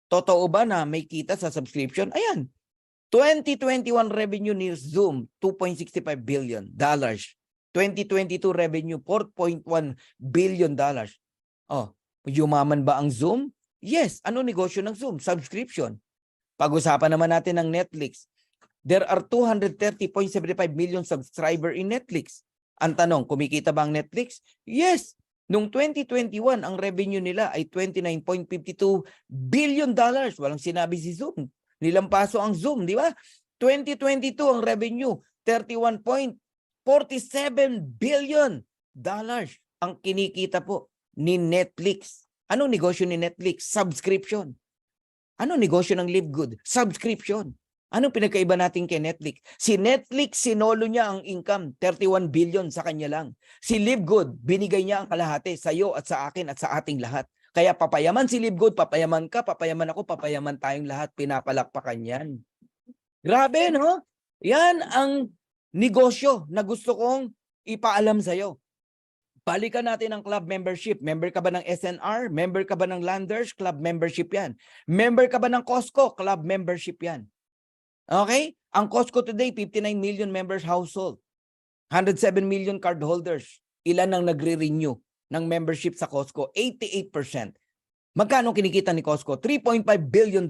Totoo ba na may kita sa subscription? Ayan. 2021 revenue ni Zoom, $2.65 billion. 2022 revenue, $4.1 billion. Yumaman ba ang Zoom? Yes. Ano negosyo ng Zoom? Subscription. Pag-usapan naman natin ng Netflix. There are 230.75 million subscriber in Netflix. Ang tanong, kumikita ba ang Netflix? Yes. Noong 2021, ang revenue nila ay $29.52 billion. Walang sinabi si Zoom. Nilampaso ang Zoom, di ba? 2022, ang revenue, $31.47 billion. Ang kinikita po ni Netflix. Anong negosyo ni Netflix? Subscription. Anong negosyo ng Live Good? Subscription. Anong pinagkaiba natin kay Netflix? Si Netflix, sinolo niya ang income, 31 billion sa kanya lang. Si Livegood, binigay niya ang kalahati sa iyo at sa akin at sa ating lahat. Kaya papayaman si Livegood, papayaman ka, papayaman ako, papayaman tayong lahat. Pinapalakpakan yan. Grabe, no? Yan ang negosyo na gusto kong ipaalam sa iyo. Balikan natin ang club membership. Member ka ba ng SNR? Member ka ba ng Landers? Club membership yan. Member ka ba ng Costco? Club membership yan. Okay? Ang Costco today, 59 million members household. 107 million card holders. Ilan ang nagre-renew ng membership sa Costco? 88%. Magkano kinikita ni Costco? $3.5 billion.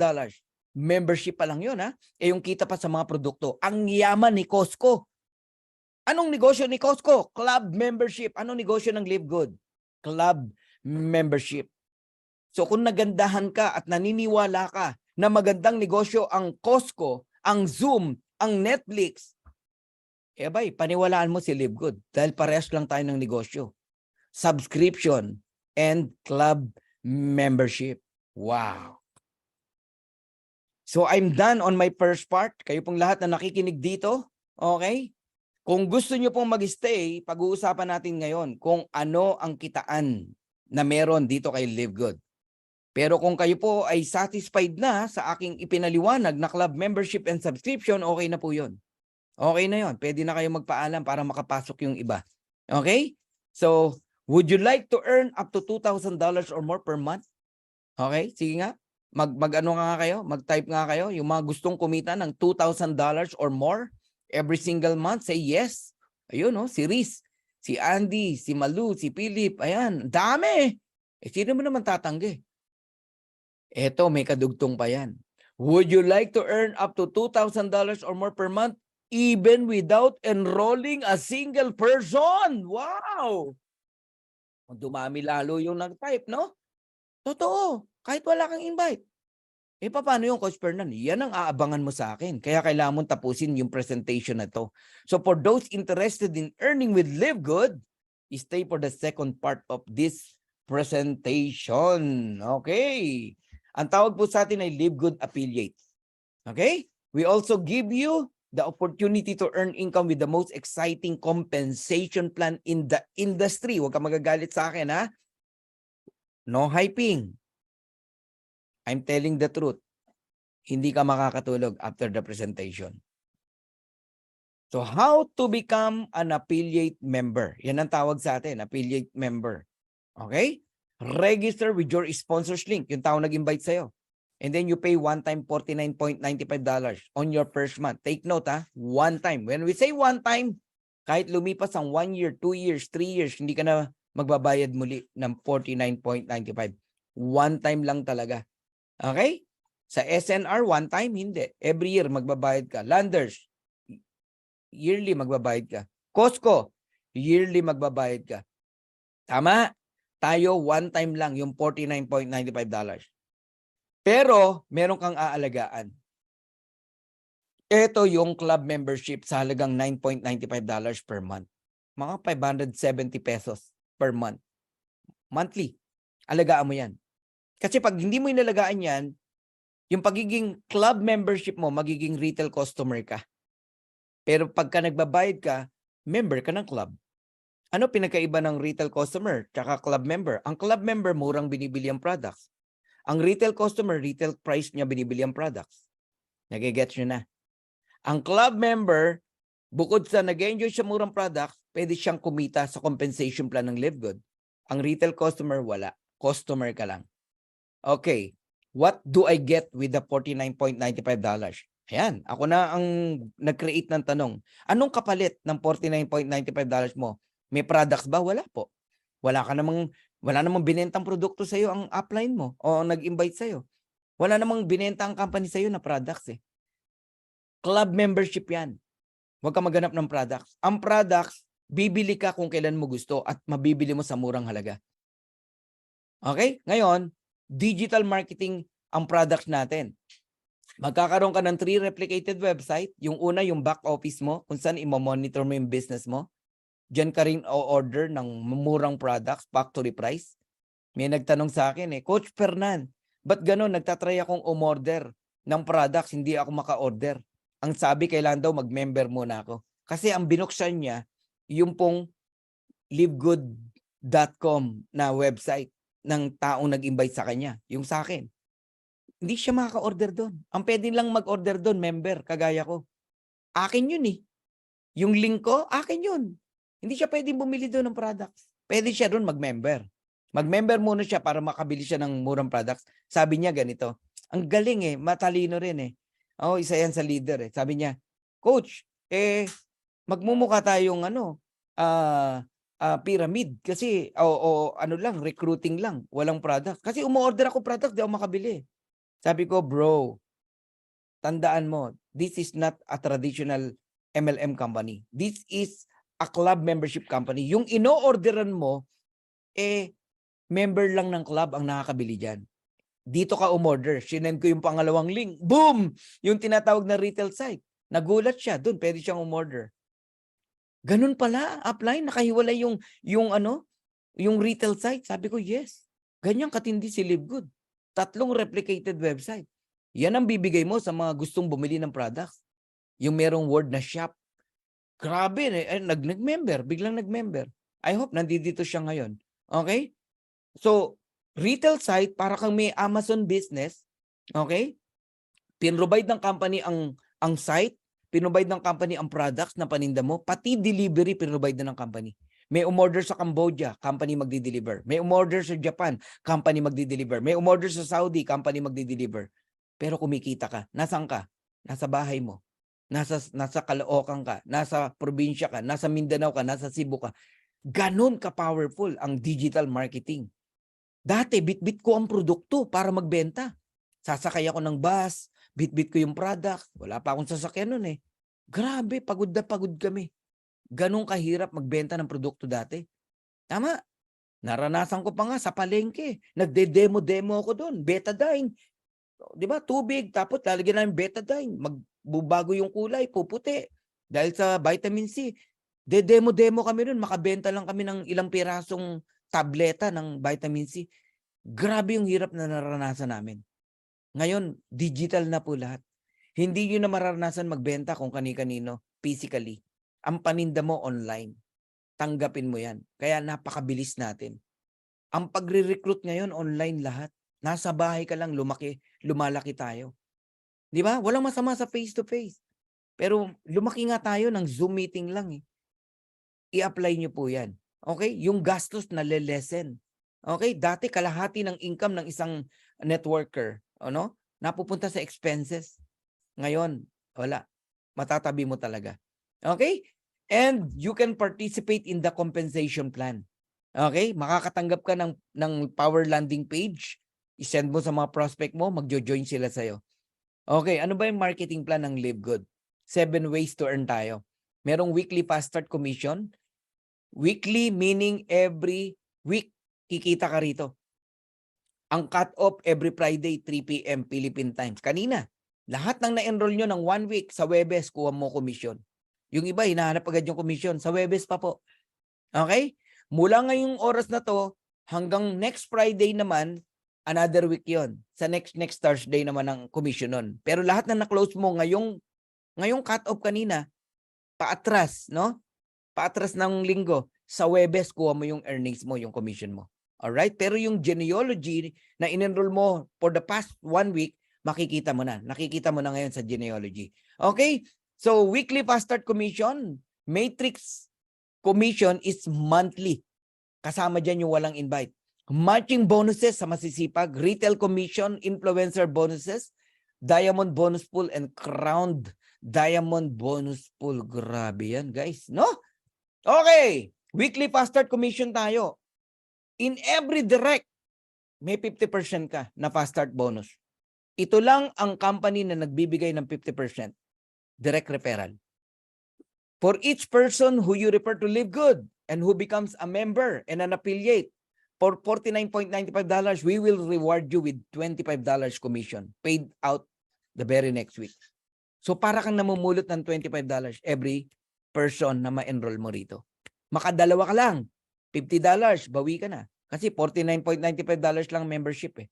Membership pa lang yun, ha? Eh yung kita pa sa mga produkto. Ang yaman ni Costco. Anong negosyo ni Costco? Club membership. Anong negosyo ng Livegood? Club membership. So kung nagandahan ka at naniniwala ka na magandang negosyo ang Costco, ang Zoom, ang Netflix, eh bay, paniwalaan mo si Livegood dahil parehas lang tayo ng negosyo. Subscription and club membership. Wow. So I'm done on my first part. Kayo pong lahat na nakikinig dito, okay? Kung gusto nyo pong mag-stay, pag-uusapan natin ngayon kung ano ang kitaan na meron dito kay Livegood. Pero kung kayo po ay satisfied na sa aking ipinaliwanag na club membership and subscription, okay na po yun. Okay na yun. Pwede na kayo magpaalam para makapasok yung iba. Okay? So, would you like to earn up to $2,000 or more per month? Okay? Sige nga. Mag-ano nga kayo? Mag-type nga kayo. Yung mga gustong kumita ng $2,000 or more every single month, say yes. Ayun, no? Si Riz, si Andy, si Malu, si Philip. Ayan, dami. Eh, sino mo naman tatanggi? Eto, may kadugtong pa yan. Would you like to earn up to $2,000 or more per month even without enrolling a single person? Wow! Dumami lalo yung nag-type, no? Totoo. Kahit wala kang invite. Eh, paano yung Coach Fernan? Yan ang aabangan mo sa akin. Kaya kailangan mong tapusin yung presentation na to. So for those interested in earning with Livegood, stay for the second part of this presentation. Okay. Ang tawag po sa atin ay Livegood Affiliate. Okay? We also give you the opportunity to earn income with the most exciting compensation plan in the industry. Huwag ka magagalit sa akin, ha? No hyping. I'm telling the truth. Hindi ka makakatulog after the presentation. So how to become an affiliate member? Yan ang tawag sa atin, affiliate member. Okay? Register with your sponsors link, yung tao nag-invite sa'yo. And then you pay one time $49.95 on your first month. Take note, ha? One time. When we say one time, kahit lumipas ang 1 year, 2 years, 3 years, hindi ka na magbabayad muli ng $49.95. One time lang talaga. Okay? Sa SNR, one time, hindi. Every year, magbabayad ka. Landers, yearly magbabayad ka. Costco, yearly magbabayad ka. Tama? Tayo, one time lang, yung $49.95. Pero, meron kang aalagaan. Ito yung club membership sa halagang $9.95 per month. Mga 570 pesos per month. Monthly. Alagaan mo yan. Kasi pag hindi mo inalagaan yan, yung pagiging club membership mo, magiging retail customer ka. Pero pagka nagbabayad ka, member ka ng club. Ano pinagkaiba ng retail customer tsaka club member? Ang club member, murang binibili ang products. Ang retail customer, retail price niya binibili ang products. Nagigets nyo na. Ang club member, bukod sa nag-enjoy siya murang products, pwede siyang kumita sa compensation plan ng Livegood. Ang retail customer, wala. Customer ka lang. Okay, what do I get with the $49.95? Ayan, ako na ang nag-create ng tanong. Anong kapalit ng $49.95 mo? May products ba? Wala po. Wala namang binentang produkto sa iyo ang upline mo o nag-invite sa iyo. Wala namang binenta ang company sa iyo na products eh. Club membership 'yan. Huwag ka maghanap ng products. Ang products, bibili ka kung kailan mo gusto at mabibili mo sa murang halaga. Okay? Ngayon, digital marketing ang products natin. Magkakaroon ka ng 3 replicated website. Yung una, yung back office mo, kung saan i-monitor mo yung business mo. Diyan ka rin o-order ng murang products, factory price. May nagtanong sa akin Coach Fernan, ba't gano'n? Nagtatry akong umorder ng products, hindi ako maka-order. Ang sabi, kailangan daw mag-member muna ako. Kasi ang binuksan niya, yung pong livegood.com na website ng taong nag-invite sa kanya, yung sa akin. Hindi siya makaka-order doon. Ang pwede lang mag-order doon, member, kagaya ko. Akin yun eh. Yung link ko, akin yun. Hindi siya pwedeng bumili doon ng products. Pwede siya doon mag-member. Mag-member muna siya para makabili siya ng murang products. Sabi niya ganito, ang galing eh, matalino rin eh. Oh, isa yan sa leader eh. Sabi niya, Coach, magmumukha tayong pyramid kasi ano lang, recruiting lang, walang product. Kasi umu-order ako product, di ako makabili. Sabi ko, bro, tandaan mo, this is not a traditional MLM company. This is a club membership company. Yung ino-orderan mo, member lang ng club ang nakakabili dyan. Dito ka umorder. Sinend ko yung pangalawang link. Boom! Yung tinatawag na retail site. Nagulat siya. Doon, pwede siyang umorder. Ganun pala. Apply. Nakahiwalay yung retail site. Sabi ko, yes. Ganyan katindi si LiveGood. 3 replicated website. Yan ang bibigay mo sa mga gustong bumili ng products. Yung merong word na shop. Grabe. Nag-member. Biglang nag-member. I hope nandito siya ngayon. Okay? So, retail site, para kang may Amazon business, okay? Pinrovide ng company ang site, pinrovide ng company ang products na paninda mo, pati delivery pinrovide na ng company. May umorder sa Cambodia, company magdi-deliver. May umorder sa Japan, company magdi-deliver. May umorder sa Saudi, company magdi-deliver. Pero kumikita ka. Nasaan ka? Nasa bahay mo. Nasa Caloocan ka, nasa probinsya ka, nasa Mindanao ka, nasa Cebu ka. Ganon ka-powerful ang digital marketing. Dati, bit-bit ko ang produkto para magbenta. Sasakay ako ng bus, bit-bit ko yung product. Wala pa akong sasakyan nun eh. Grabe, pagod na pagod kami. Ganun kahirap magbenta ng produkto dati. Tama. Naranasan ko pa nga sa palengke. Nagde-demo-demo ako doon. Betadine. Di ba? Tubig. Tapos lalagyan namin betadine. Magbabago yung kulay. Puputi. Dahil sa vitamin C. Demo-demo kami doon. Makabenta lang kami ng ilang pirasong tableta ng vitamin C. Grabe yung hirap na naranasan namin. Ngayon, digital na po lahat. Hindi nyo na mararanasan magbenta kung kani-kanino physically. Ang paninda mo online. Tanggapin mo yan. Kaya napakabilis natin. Ang pagre-recruit ngayon online lahat. Nasa bahay ka lang, lumalaki tayo. Di ba? Walang masama sa face-to-face. Pero lumaki nga tayo ng Zoom meeting lang eh. I-apply nyo po yan. Okay? Yung gastos na lelesen. Okay? Dati kalahati ng income ng isang networker, napupunta sa expenses. Ngayon, wala. Matatabi mo talaga. Okay? And you can participate in the compensation plan. Okay? Makakatanggap ka ng power landing page. I-send mo sa mga prospect mo, magjo-join sila sa'yo. Okay, ano ba yung marketing plan ng LiveGood? 7 ways to earn tayo. Merong weekly fast start commission. Weekly meaning every week kikita ka rito. Ang cut-off every Friday 3 p.m. Philippine Times. Kanina, lahat ng na-enroll nyo ng 1 week sa Webes, kuha mo komisyon. Yung iba, hinahanap agad yung komisyon. Sa Webes pa po. Okay? Mula ngayong oras na to, hanggang next Friday naman, another week yon. Sa next Thursday naman ang commission nun. Pero lahat na na-close mo ngayong cut-off kanina, paatras, no? Paatras ng linggo, sa Webes, kuha mo yung earnings mo, yung commission mo. Alright? Pero yung genealogy na in-enroll mo for the past 1 week, makikita mo na. Nakikita mo na ngayon sa genealogy. Okay? So, weekly fast start commission, matrix commission is monthly. Kasama dyan yung walang invite. Matching bonuses sa masisipag, retail commission, influencer bonuses, diamond bonus pool, and crowned diamond bonus pool. Grabe yan, guys. No? Okay. Weekly fast start commission tayo. In every direct, may 50% ka na fast start bonus. Ito lang ang company na nagbibigay ng 50%. Direct referral. For each person who you refer to LiveGood and who becomes a member and an affiliate, for $49.95, we will reward you with $25 commission paid out the very next week. So para kang namumulot ng $25 every person na ma-enroll mo rito. Makadalawa ka lang, $50, bawi ka na. Kasi $49.95 lang membership eh.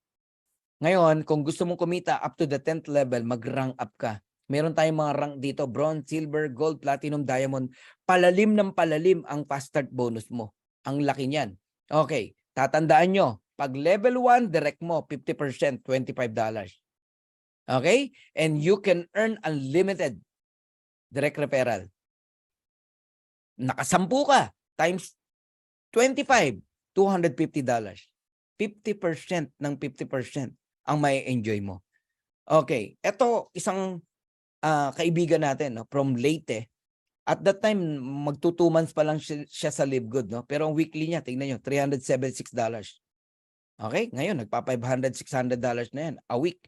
Ngayon, kung gusto mong kumita up to the 10th level, mag-rank up ka. Meron tayong mga rank dito, bronze, silver, gold, platinum, diamond. Palalim ng palalim ang fast start bonus mo. Ang laki niyan. Okay, tatandaan nyo, pag level 1, direct mo, 50%, $25. Okay? And you can earn unlimited direct referral. Nakasampu ka, times 25, $250. 50% ng 50% ang may enjoy mo. Okay, ito isang kaibigan natin, no, from Leyte. At that time, magto 2 months pa lang siya sa Live Good, no? Pero ang weekly niya, tingnan nyo, $376. Okay, ngayon nagpa $500, $600 na yan a week.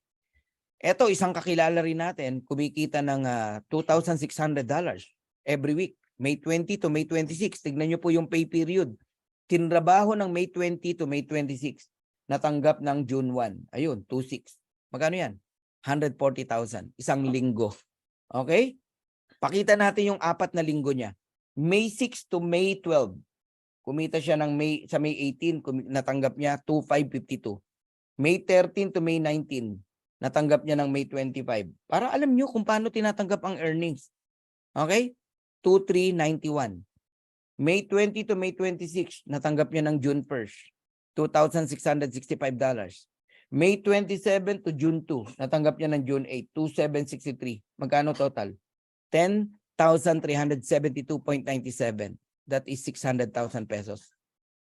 Ito, isang kakilala rin natin, kumikita ng $2,600 every week. May 20 to May 26. Tignan nyo po yung pay period. Tinrabaho ng May 20 to May 26. Natanggap ng June 1. Ayun, 26. Magkano yan? 140,000. Isang linggo. Okay? Pakita natin yung 4 na linggo niya. May 6 to May 12. Kumita siya ng sa May 18, natanggap niya 2,552. May 13 to May 19, natanggap niya ng May 25. Para alam niyo kung paano tinatanggap ang earnings. Okay? 2,391. May 20 to May 26, natanggap niya ng June 1st, $2,665. May 27 to June 2, natanggap niya ng June 8, 2,763. Magkano total? 10,372.97. That is 600,000 pesos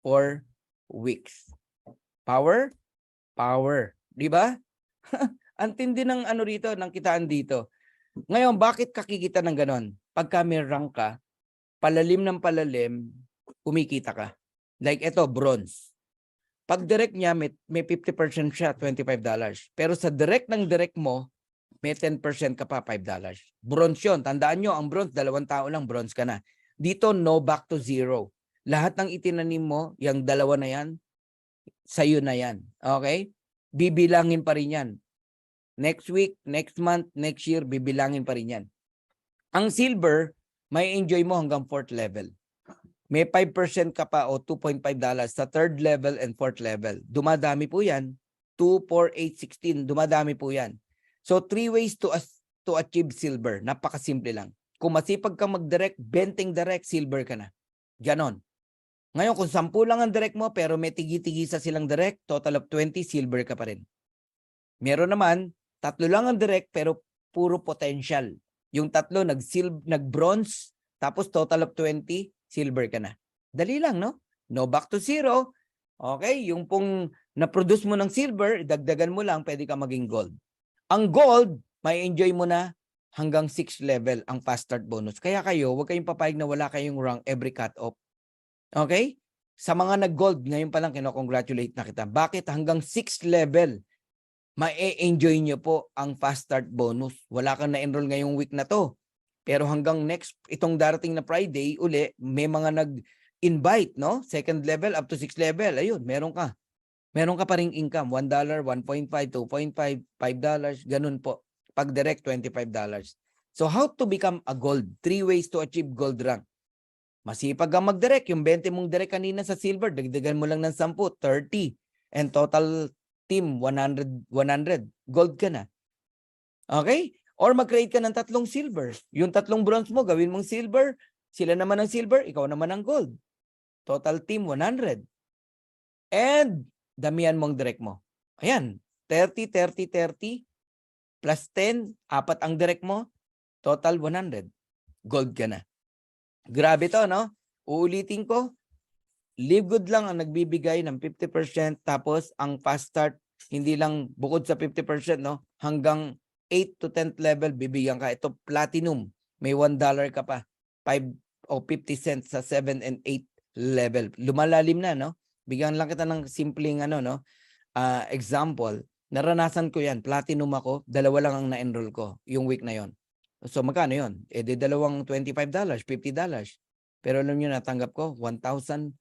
for weeks. Power? Power. Di ba? Ang tindi ng ano rito, ng kitaan dito. Ngayon, bakit kakikita ng ganon? Pagka may rank ka, palalim ng palalim, kumikita ka. Like ito, bronze. Pag direct niya, may 50% siya, $25. Pero sa direct ng direct mo, may 10% ka pa, $5. Bronze yun. Tandaan nyo, ang bronze, 2 tao lang, bronze ka na. Dito, no back to zero. Lahat ng itinanim mo, yung 2 na yan, sa'yo na yan. Okay? Bibilangin pa rin yan. Next week, next month, next year, bibilangin pa rin yan. Ang silver, may enjoy mo hanggang 4th level. May 5% ka pa o $2.5 sa 3rd level and 4th level. Dumadami po yan. 2, 4, 8, 16. Dumadami po yan. So, 3 ways to achieve silver. Napakasimple lang. Kung masipag kang mag-direct, 20 direct, silver ka na. Ganon. Ngayon, kung 10 lang ang direct mo, pero may tigi-tigisa silang direct, total of 20, silver ka pa rin. Meron naman, 3 lang ang direct, pero puro potential. Yung 3, nag-bronze, tapos total of 20, silver ka na. Dali lang, no? No back to zero. Okay, yung pong na-produce mo ng silver, dagdagan mo lang, pwede ka maging gold. Ang gold, may enjoy mo na hanggang 6th level ang fast start bonus. Kaya kayo, huwag kayong papayag na wala kayong rank every cut-off. Okay? Sa mga nag-gold, ngayon pa lang kinocongratulate na kita. Bakit? Hanggang 6th level, ma-enjoy nyo po ang fast start bonus. Wala kang na-enroll ngayong week na to. Pero hanggang next, itong darating na Friday, uli, may mga nag-invite, no? 2nd level up to 6th level. Ayun, meron ka. Meron ka pa ring income. $1, 1.5, 2.5, $5, ganun po. Pag direct, $25. So how to become a gold? 3 ways to achieve gold rank. Masipag kang mag-direct. Yung 20 mong direct kanina sa silver, dagdagan mo lang ng 10, 30. And total team, 100. Gold ka na. Okay? Or mag-create ka ng 3 silver. Yung 3 bronze mo, gawin mong silver. Sila naman ang silver, ikaw naman ang gold. Total team, 100. And damihan mong direct mo. Ayan, 30, 30, 30. Plus 10, 4 ang direct mo, total 100. Gold ka na. Grabe to, no? Uulitin ko, Live Good lang ang nagbibigay ng 50%, tapos ang fast start, hindi lang bukod sa 50%, no? Hanggang 8 to 10th level, bibigyan ka. Ito, platinum, may $1 ka pa. 5 o 50 cents sa 7 and 8 level. Lumalalim na, no? Bigyan lang kita ng simpleng example. Naranasan ko yan. Platinum ako. 2 lang ang na-enroll ko yung week na yon. So magkano yon? Eh di dalawang $25, $50. Pero alam nyo, natanggap ko $1,100.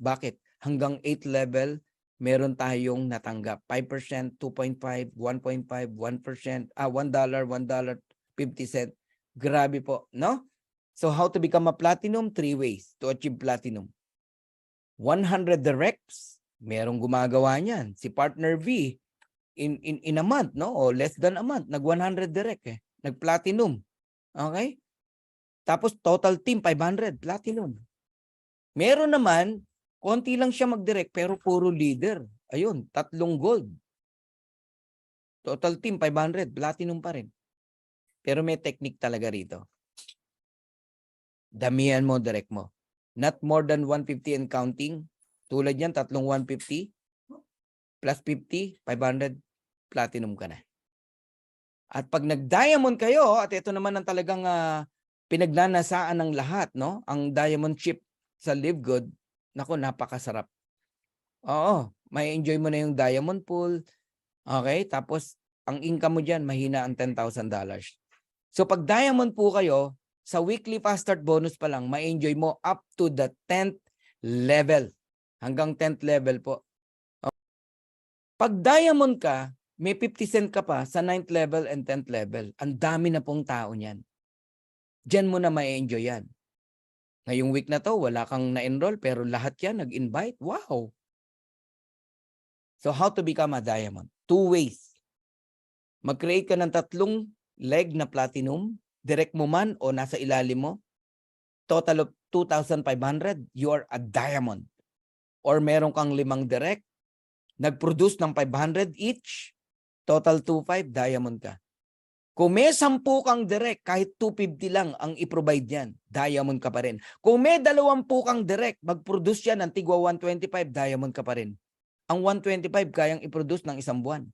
Bakit? Hanggang 8 level, meron tayong natanggap. 5%, 2.5, 1.5, 1%, $1, $1.50. Grabe po, no? So how to become a platinum? 3 ways to achieve platinum. 100 directs, Merong gumagawa niyan. Si Partner V, in a month, no? O less than a month, nag-100 direct eh. Nag-platinum. Okay? Tapos total team, 500, platinum. Meron naman, konti lang siya mag-direct pero puro leader. Ayun, 3 gold. Total team, 500, platinum pa rin. Pero may technique talaga rito. Damihan mo direct mo. Not more than 150 and counting. Tulad yan, 3 150 plus 50, 500, platinum ka na. At pag nag-diamond kayo, at ito naman ang talagang pinagnanasaan ng lahat, no? Ang diamond chip sa Live Good, naku, napakasarap. Oo, may enjoy mo na yung diamond pool. Okay, tapos ang income mo dyan, mahina ang $10,000. So pag diamond po kayo, sa weekly fast start bonus pa lang, ma-enjoy mo up to the 10th level. Hanggang 10th level po. Pag diamond ka, may 50 cent ka pa sa 9th level and 10th level. Ang dami na pong tao niyan. Diyan mo na ma-enjoy yan. Ngayong week na to, wala kang na-enroll pero lahat yan nag-invite. Wow! So how to become a diamond? 2 ways. Mag-create ka ng 3 leg na platinum, direct mo man o nasa ilalim mo, total of 2,500, you are a diamond. Or meron kang 5 direct, nag-produce ng 500 each, total 2,500, diamond ka. Kung may 10 kang direct, kahit 250 lang ang i-provide yan, diamond ka pa rin. Kung may 20 kang direct, mag-produce yan ng tigwa 125, diamond ka pa rin. Ang 125 kayang i-produce ng 1 buwan.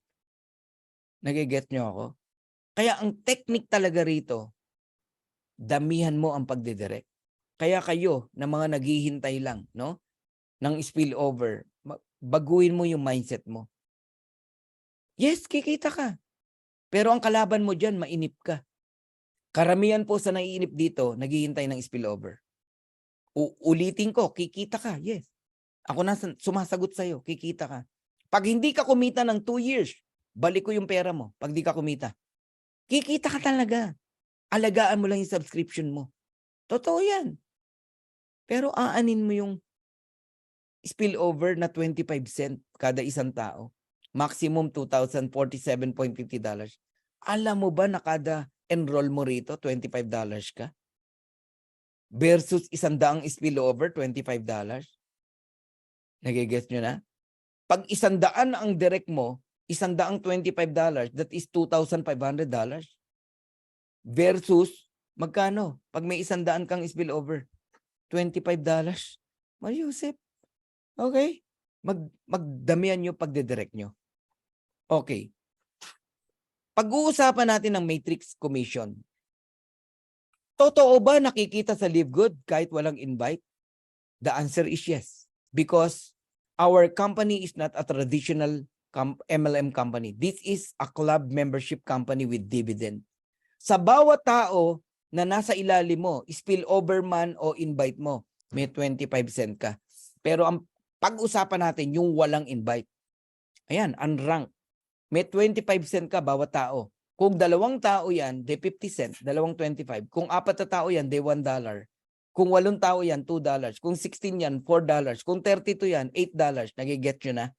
Nagigets nyo ako? Kaya ang technique talaga rito, damihan mo ang pagdidirect. Kaya kayo na mga naghihintay lang, no, ng spillover, baguhin mo yung mindset mo. Yes, kikita ka. Pero ang kalaban mo dyan, mainip ka. Karamihan po sa naiinip dito, naghihintay ng spillover. Ulitin ko, kikita ka. Yes. Ako na sumasagot sa'yo, kikita ka. Pag hindi ka kumita ng 2 years, balik ko yung pera mo pag di ka kumita. Kikita ka talaga. Alagaan mo lang yung subscription mo. Totoo yan. Pero aanin mo yung spillover na 25 cent kada isang tao. Maximum $2,047.50. Alam mo ba na kada enroll mo rito, $25 ka? Versus 100 spillover, $25. Nagigets nyo na? Pag 100 ang direct mo, 100 $25, that is $2,500. Versus, magkano? Pag may 100 kang spillover, $25. Mayusip. Okay? Magdamihan nyo pagdidirect nyo. Okay. Pag-uusapan natin ng matrix commission. Totoo ba nakikita sa Live Good kahit walang invite? The answer is yes. Because our company is not a traditional MLM company. This is a club membership company with dividend. Sa bawat tao na nasa ilalim mo, spillover man o invite mo, may 25 cent ka. Pero ang pag-usapan natin yung walang invite. Ayan, unranked. May 25 cent ka bawat tao. Kung 2 tao yan, de 50 cents, 2.25. Kung 4 na tao yan, de $1. Kung 8 tao yan, $2. Kung 16 yan, $4. Kung 32 yan, $8. Nagiget nyo na?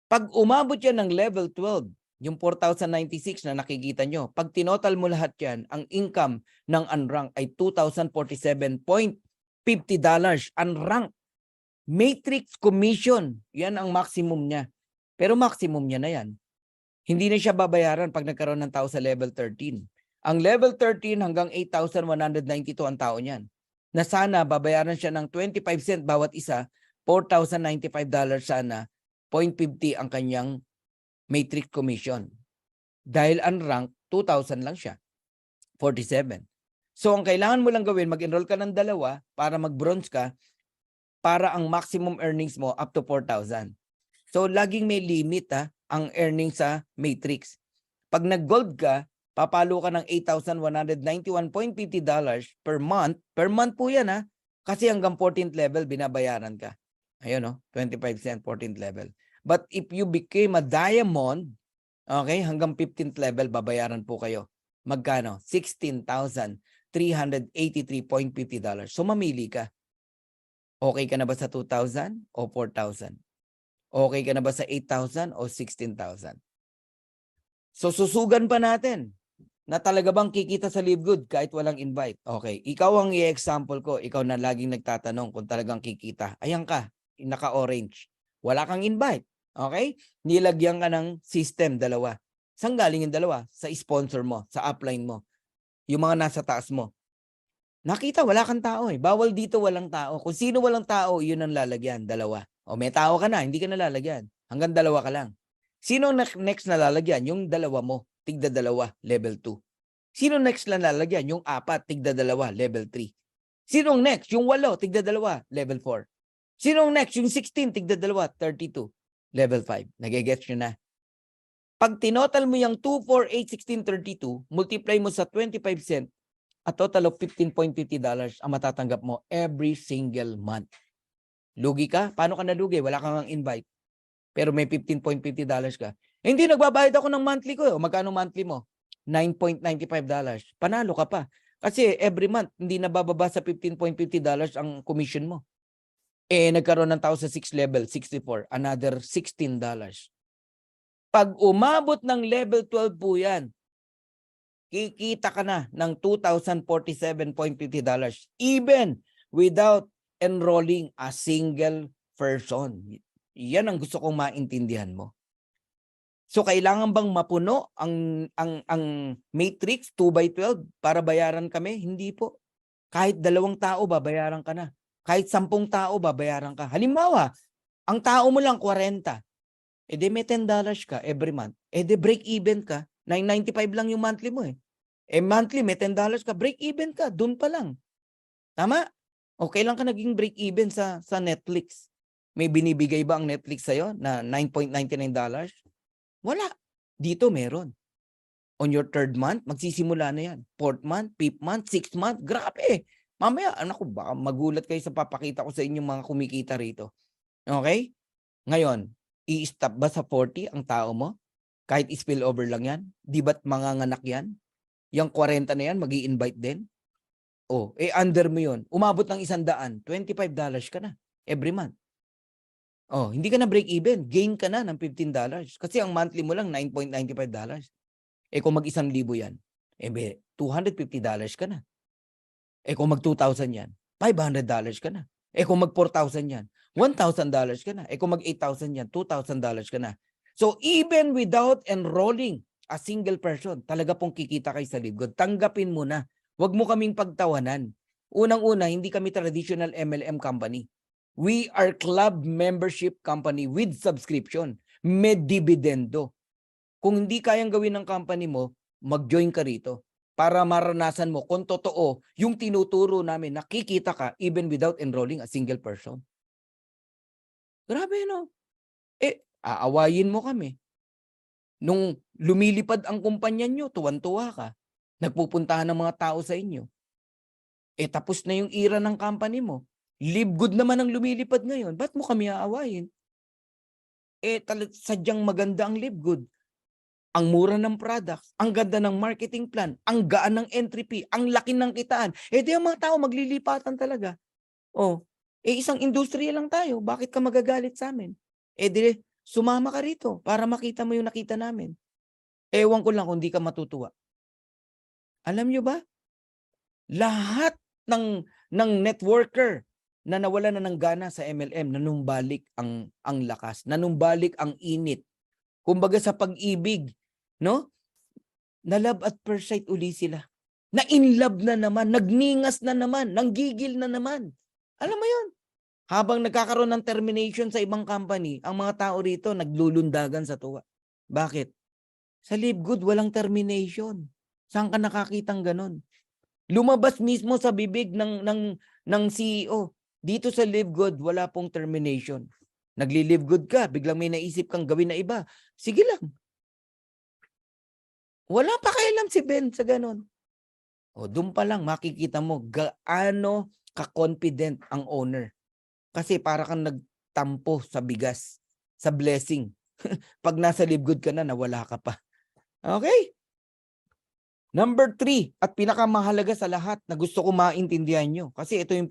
Pag umabot yan ng level 12, yung 4,096 na nakikita nyo, pag tinotal mo lahat yan, ang income ng unranked ay $2,047.50. Unranked. Matrix commission, yan ang maximum niya. Pero maximum niya na yan. Hindi na siya babayaran pag nagkaroon ng tao sa level 13. Ang level 13 hanggang 8,192 ang tao niyan. Na sana babayaran siya ng 25 cent bawat isa, $4,095 sana, 0.50 ang kanyang matrix commission. Dahil unranked, 2,000 lang siya. 47. So ang kailangan mo lang gawin, mag-enroll ka ng 2 para mag-bronze ka, para ang maximum earnings mo up to 4,000. So laging may limit ang earnings sa matrix. Pag nag-gold ka, papalo ka ng $8,191.50 per month. Per month po yan kasi hanggang 14th level binabayaran ka. Ayun 25 cent 14th level. But if you became a diamond, okay, hanggang 15th level babayaran po kayo. Magkano? $16,383.50. So mamili ka. Okay ka na ba sa 2,000 o 4,000? Okay ka na ba sa 8,000 o 16,000? So susugan pa natin na talaga bang kikita sa Live Good kahit walang invite. Okay, ikaw ang i-example ko. Ikaw na laging nagtatanong kung talagang kikita. Ayan ka, naka-orange. Wala kang invite. Okay? Nilagyan ka ng system, dalawa. Saan galing yung dalawa? Sa sponsor mo, sa upline mo. Yung mga nasa taas mo. Nakita, wala kang tao eh. Bawal dito walang tao. Kung sino walang tao, yun ang lalagyan, dalawa. O may tao ka na, hindi ka na lalagyan. Hanggang dalawa ka lang. Sino ang next na lalagyan? Yung dalawa mo, tigda dalawa, level 2. Sino next na lalagyan? Yung 4, tigda dalawa, level 3. Sinong next? Yung 8, tigda dalawa, level 4. Sinong next? Yung 16, tigda dalawa, 32, level 5. Nagigets nyo na? Pag tinotal mo yung 2, 4, 8, 16, 32, multiply mo sa 25 cent, a total of $15.50 ang matatanggap mo every single month. Lugi ka? Paano ka nalugi? Wala kang invite. Pero may $15.50 ka. Eh, hindi, nagbabayad ako ng monthly ko. O, magkano monthly mo? $9.95. Panalo ka pa. Kasi every month, hindi nabababa sa $15.50 ang commission mo. Eh, nagkaroon ng tao sa 6 level, 64. Another $16. Pag umabot ng level 12 po yan, kikita ka na ng $2,047.50 even without enrolling a single person. Yan ang gusto kong maintindihan mo. So kailangan bang mapuno ang matrix 2/12 para bayaran kami? Hindi po. Kahit 2 tao babayaran ka na. Kahit 10 tao babayaran ka. Halimbawa, ang tao mo lang 40. Eh di may $10 ka every month. Eh di break even ka. $9.95 lang yung monthly mo eh. Eh monthly may $10 ka, break even ka, dun pa lang. Tama? O kailan ka naging break even sa Netflix? May binibigay ba ang Netflix sa'yo na $9.99? Wala. Dito meron. On your 3rd month, magsisimula na yan. 4th month, 5th month, 6th month, grabe. Mamaya, anak ko, baka magulat kayo sa papakita ko sa inyong mga kumikita rito. Okay? Ngayon, i-stop ba sa 40 ang tao mo? Kahit spillover lang yan? Di ba't manganganak yan? Yung 40 na yan, mag-i-invite din? Oh, eh under mo yun. Umabot ng $100, $25 ka na every month. Oh, hindi ka na break even. Gain ka na ng $15. Kasi ang monthly mo lang $9.95. Eh kung mag-1,000 yan, eh $250 ka na. Eh kung mag-2,000 yan, $500 ka na. Eh kung mag-4,000 yan, $1,000 ka na. Eh kung mag-8,000 yan, $2,000 ka na. So even without enrolling a single person, talaga pong kikita kayo sa Live Good. Tanggapin mo na. Huwag mo kaming pagtawanan. Unang-una, hindi kami traditional MLM company. We are club membership company with subscription. May dividendo. Kung hindi kayang gawin ng company mo, mag-join ka rito para maranasan mo kung totoo yung tinuturo namin, nakikita ka even without enrolling a single person. Grabe, no? Eh, aawayin mo kami. Nung lumilipad ang kumpanya nyo, tuwan-tuwa ka. Nagpupuntahan ng mga tao sa inyo. Eh, tapos na yung era ng company mo. Live Good naman ang lumilipad ngayon. Ba't mo kami aawayin? Eh, sadyang maganda ang Live Good. Ang mura ng products, ang ganda ng marketing plan, ang gaan ng entry fee, ang laki ng kitaan. Eh, di ang mga tao maglilipatan talaga. Oh, eh isang industriya lang tayo. Bakit ka magagalit sa amin? Eh, di sumama ka rito para makita mo yung nakita namin. Ewan ko lang kung di ka matutuwa. Alam nyo ba? Lahat ng networker na nawala na ng gana sa MLM, nanumbalik ang lakas, nanumbalik ang init. Kumbaga sa pag-ibig, no? Na love at first sight uli sila. Na in love na naman, nagningas na naman, nanggigil na naman. Alam mo yun? Habang nagkakaroon ng termination sa ibang company, ang mga tao rito naglulundagan sa tuwa. Bakit? Sa Live Good, walang termination. Saan ka nakakitang ganon? Lumabas mismo sa bibig ng CEO. Dito sa Live Good, wala pong termination. Nagli-live good ka, biglang may naisip kang gawin na iba. Sige lang. Wala pa kailam si Ben sa ganon. O, doon pa lang makikita mo gaano ka-confident ang owner. Kasi para kang nagtampo sa bigas, sa blessing. Pag nasa Live Good ka na, nawala ka pa. Okay? Number 3, at pinakamahalaga sa lahat na gusto ko maintindihan nyo. Kasi ito yung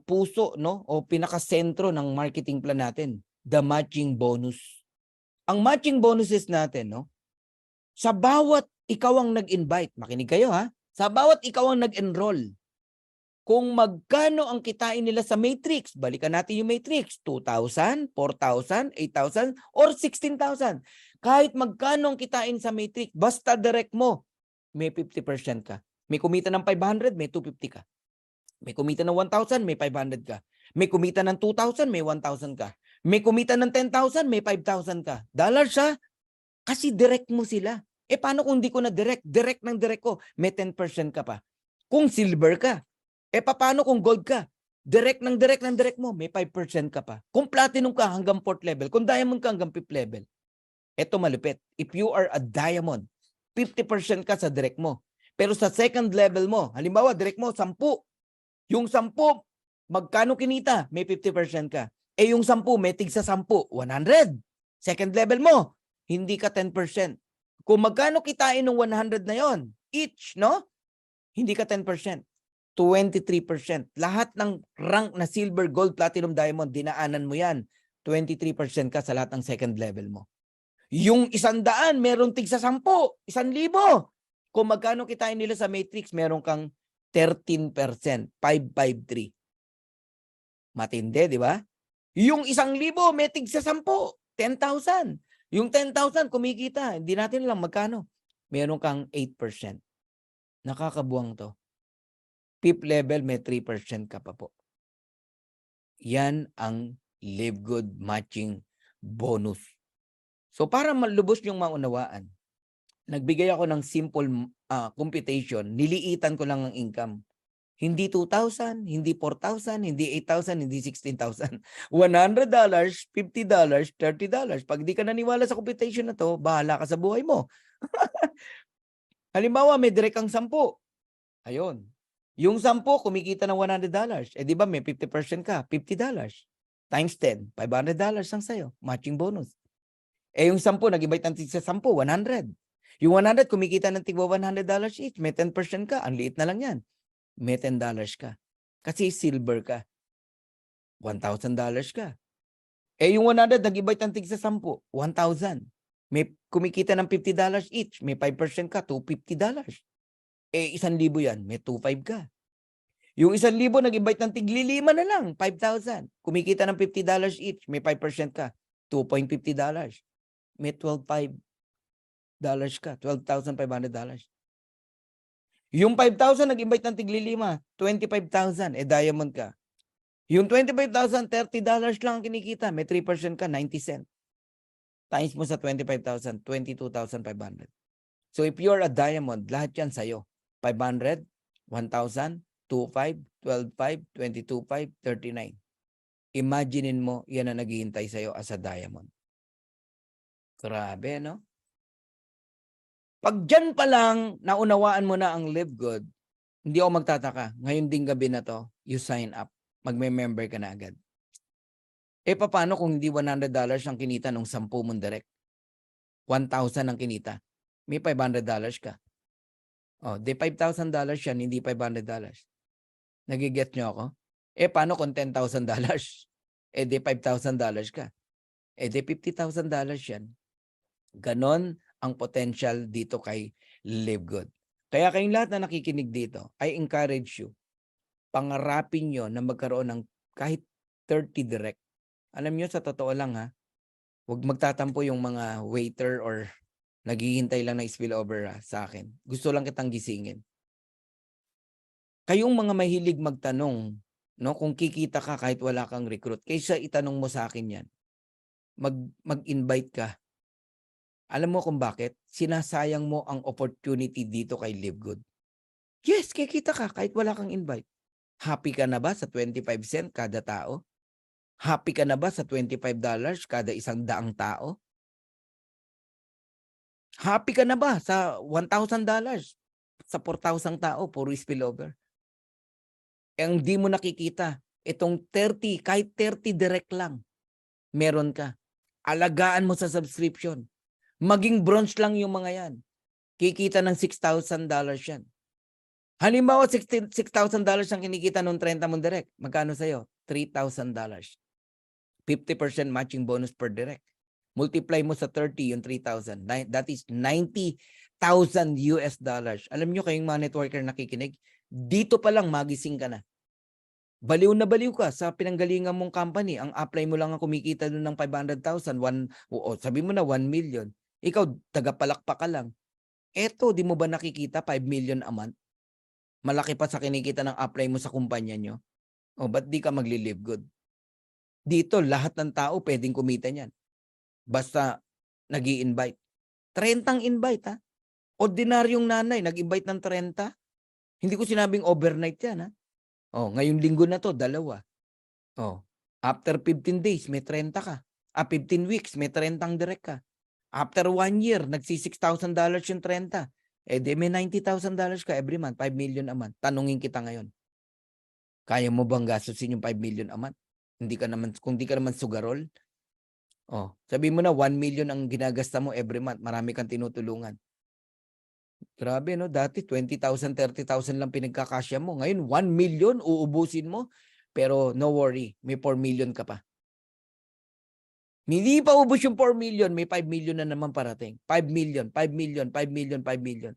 puso, no? O pinaka-sentro ng marketing plan natin. the matching bonus. Ang matching bonuses natin, no? Sa bawat ikaw ang nag-invite, makinig kayo ha, sa bawat ikaw ang nag-enroll, kung magkano ang kitain nila sa matrix, balikan natin yung matrix, 2,000, 4,000, 8,000, or 16,000. Kahit magkano ang kitain sa matrix, basta direct mo, may 50% ka. May kumita ng 500, may 250 ka. May kumita ng 1,000, may 500 ka. May kumita ng 2,000, may 1,000 ka. May kumita ng 10,000, may 5,000 ka. Dollar siya, kasi direct mo sila. Paano kung di ko na direct? Direct ng direct ko, may 10% ka pa. Kung silver ka, paano kung gold ka? Direct ng direct mo, may 5% ka pa. Kung platinum ka hanggang 4th level, kung diamond ka hanggang 5th level. Ito malupit. If you are a diamond, 50% ka sa direct mo. Pero sa second level mo, halimbawa direct mo 10. Yung 10, magkano kinita? May 50% ka. Yung 10, may tig sa 10, 100. Second level mo, hindi ka 10%. Kung magkano kitain ng 100 na yon, each, no? Hindi ka 10%. 23%. Lahat ng rank na silver, gold, platinum, diamond, dinaanan mo yan. 23% ka sa lahat ng second level mo. Yung 100, meron tig sa 10, 1,000. Kung magkano kitain nila sa matrix, meron kang 13%, 553. Matindi, di ba? Yung 1,000, may tig sa 10, 10,000. Yung 10,000, kumikita. Hindi natin lang magkano. Meron kang 8%. Nakakabuwang to. 5th level, may 3% ka pa po. Yan ang Live Good matching bonus. So para malubos yung maunawaan, nagbigay ako ng simple computation, niliitan ko lang ang income. Hindi 2,000, hindi 4,000, hindi 8,000, hindi 16,000. $100, $50, $30. Pag di ka naniwala sa computation na to, bahala ka sa buhay mo. Halimbawa, may direct kang 10. Ayun. Yung 10, kumikita ng $100. Di ba may 50% ka? $50. Times 10, $500 ang sayo. Matching bonus. Yung 10, nag-invite ng sa 10, 100. Yung 100, kumikita ng tigwa $100 each. May 10% ka. Ang liit na lang yan. May $10 ka. Kasi silver ka. $1,000 ka. Yung 100, nag-invite ng tig sa 10, 1,000. May kumikita ng $50 each. May 5% ka, $250. 1,000 yan, may 2,500 ka. Yung 1,000, nag-invite ng tigli-5 na lang, 5,000. Kumikita ng $50 each, may 5% ka, $2.50. May $12,500 ka, $12,500. Yung 5,000, nag-invite ng tigli-5, 25,000, diamond ka. Yung 25,000, $30 lang ang kinikita, may 3% ka, 90 cents. Times mo sa 25,000, 22,500. So if you're a diamond, lahat yan sa'yo. 500, 1,000, 2,500, 12,500, 22,500, 39. Imaginein mo, yan ang naghihintay sa'yo as a diamond. Grabe, no? Pag dyan pa lang, naunawaan mo na ang Live Good, hindi ako magtataka. Ngayon ding gabi na to, you sign up. Magme-member ka na agad. Paano kung hindi $100 ang kinita nung 10 mong direct? 1,000 ang kinita. May $500 ka. Di $5,000 yan, hindi $500. Nagiget nyo ako? Paano kung $10,000? Di $5,000 ka. Di $50,000 yan. Ganon ang potential dito kay Live Good. Kaya kayong lahat na nakikinig dito, I encourage you, pangarapin nyo na magkaroon ng kahit 30 direct. Alam nyo, sa totoo lang ha, huwag magtatampo yung mga waiter or naghihintay lang na spillover sa akin. Gusto lang kitang gisingin. Kayong mga mahilig magtanong, no, kung kikita ka kahit wala kang recruit, kaysa itanong mo sa akin yan, mag-invite ka. Alam mo kung bakit? Sinasayang mo ang opportunity dito kay Live Good. Yes, kikita ka kahit wala kang invite. Happy ka na ba sa 25 cents kada tao? Happy ka na ba sa $25 kada 100 tao? Happy ka na ba sa $1,000 sa 4,000 tao, puro spillover? Ang di mo nakikita, itong 30, kahit 30 direct lang, meron ka. Alagaan mo sa subscription. Maging bronze lang yung mga yan. Kikita ng $6,000 yan. Halimbawa, $6,000 ang kinikita nung 30 mong direct. Magkano sa'yo? $3,000. 50% matching bonus per direct. Multiply mo sa 30 yung 3,000. That is 90,000 US dollars. Alam nyo kayong mga networker nakikinig, dito pa lang magising ka na. Baliw na baliw ka sa pinanggalingan mong company. Ang apply mo lang ang kumikita doon ng 500,000, sabi mo na 1 million. Ikaw, tagapalakpak ka lang. Eto, di mo ba nakikita 5 million a month? Malaki pa sa kinikita ng apply mo sa kumpanya nyo. O, ba't di ka magli-live good? Dito, lahat ng tao pwedeng kumita niyan. Basta nag-i-invite. 30 invite, ha? Ordinaryong nanay, nag-invite ng 30. Hindi ko sinabing overnight yan, ha? Oh, ngayong linggo na to, 2. Oh, after 15 days, may 30 ka. 15 weeks, may 30 direct ka. After 1 year, nagsi $6,000 yung 30. Eh, di may $90,000 ka every month, 5 million a month. Tanungin kita ngayon. Kaya mo bang gastusin yung 5 million a month? Kung di ka naman sugarol. Oh, sabi mo na 1 million ang ginagasta mo every month. Marami kang tinutulungan. Grabe, no? Dati 20,000, 30,000 lang pinagkakasya mo. Ngayon, 1 million uubusin mo. Pero no worry, may 4 million ka pa. Hindi pa ubos yung 4 million, may 5 million na naman parating. 5 million, 5 million, 5 million, 5 million.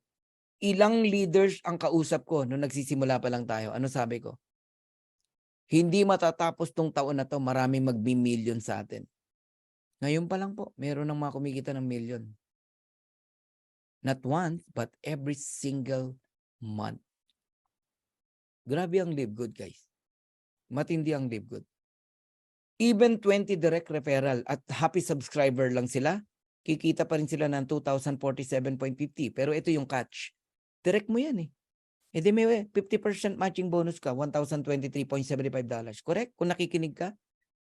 Ilang leaders ang kausap ko nung nagsisimula pa lang tayo? Ano sabi ko? Hindi matatapos tong taon na to, maraming magbi-million sa atin. Ngayon pa lang po, meron ng mga kumikita ng million. Not once, but every single month. Grabe ang Live Good, guys. Matindi ang Live Good. Even 20 direct referral at happy subscriber lang sila, kikita pa rin sila ng 2,047.50. Pero ito yung catch. Direct mo yan eh. E di may 50% matching bonus ka, $1,023.75. Correct? Kung nakikinig ka.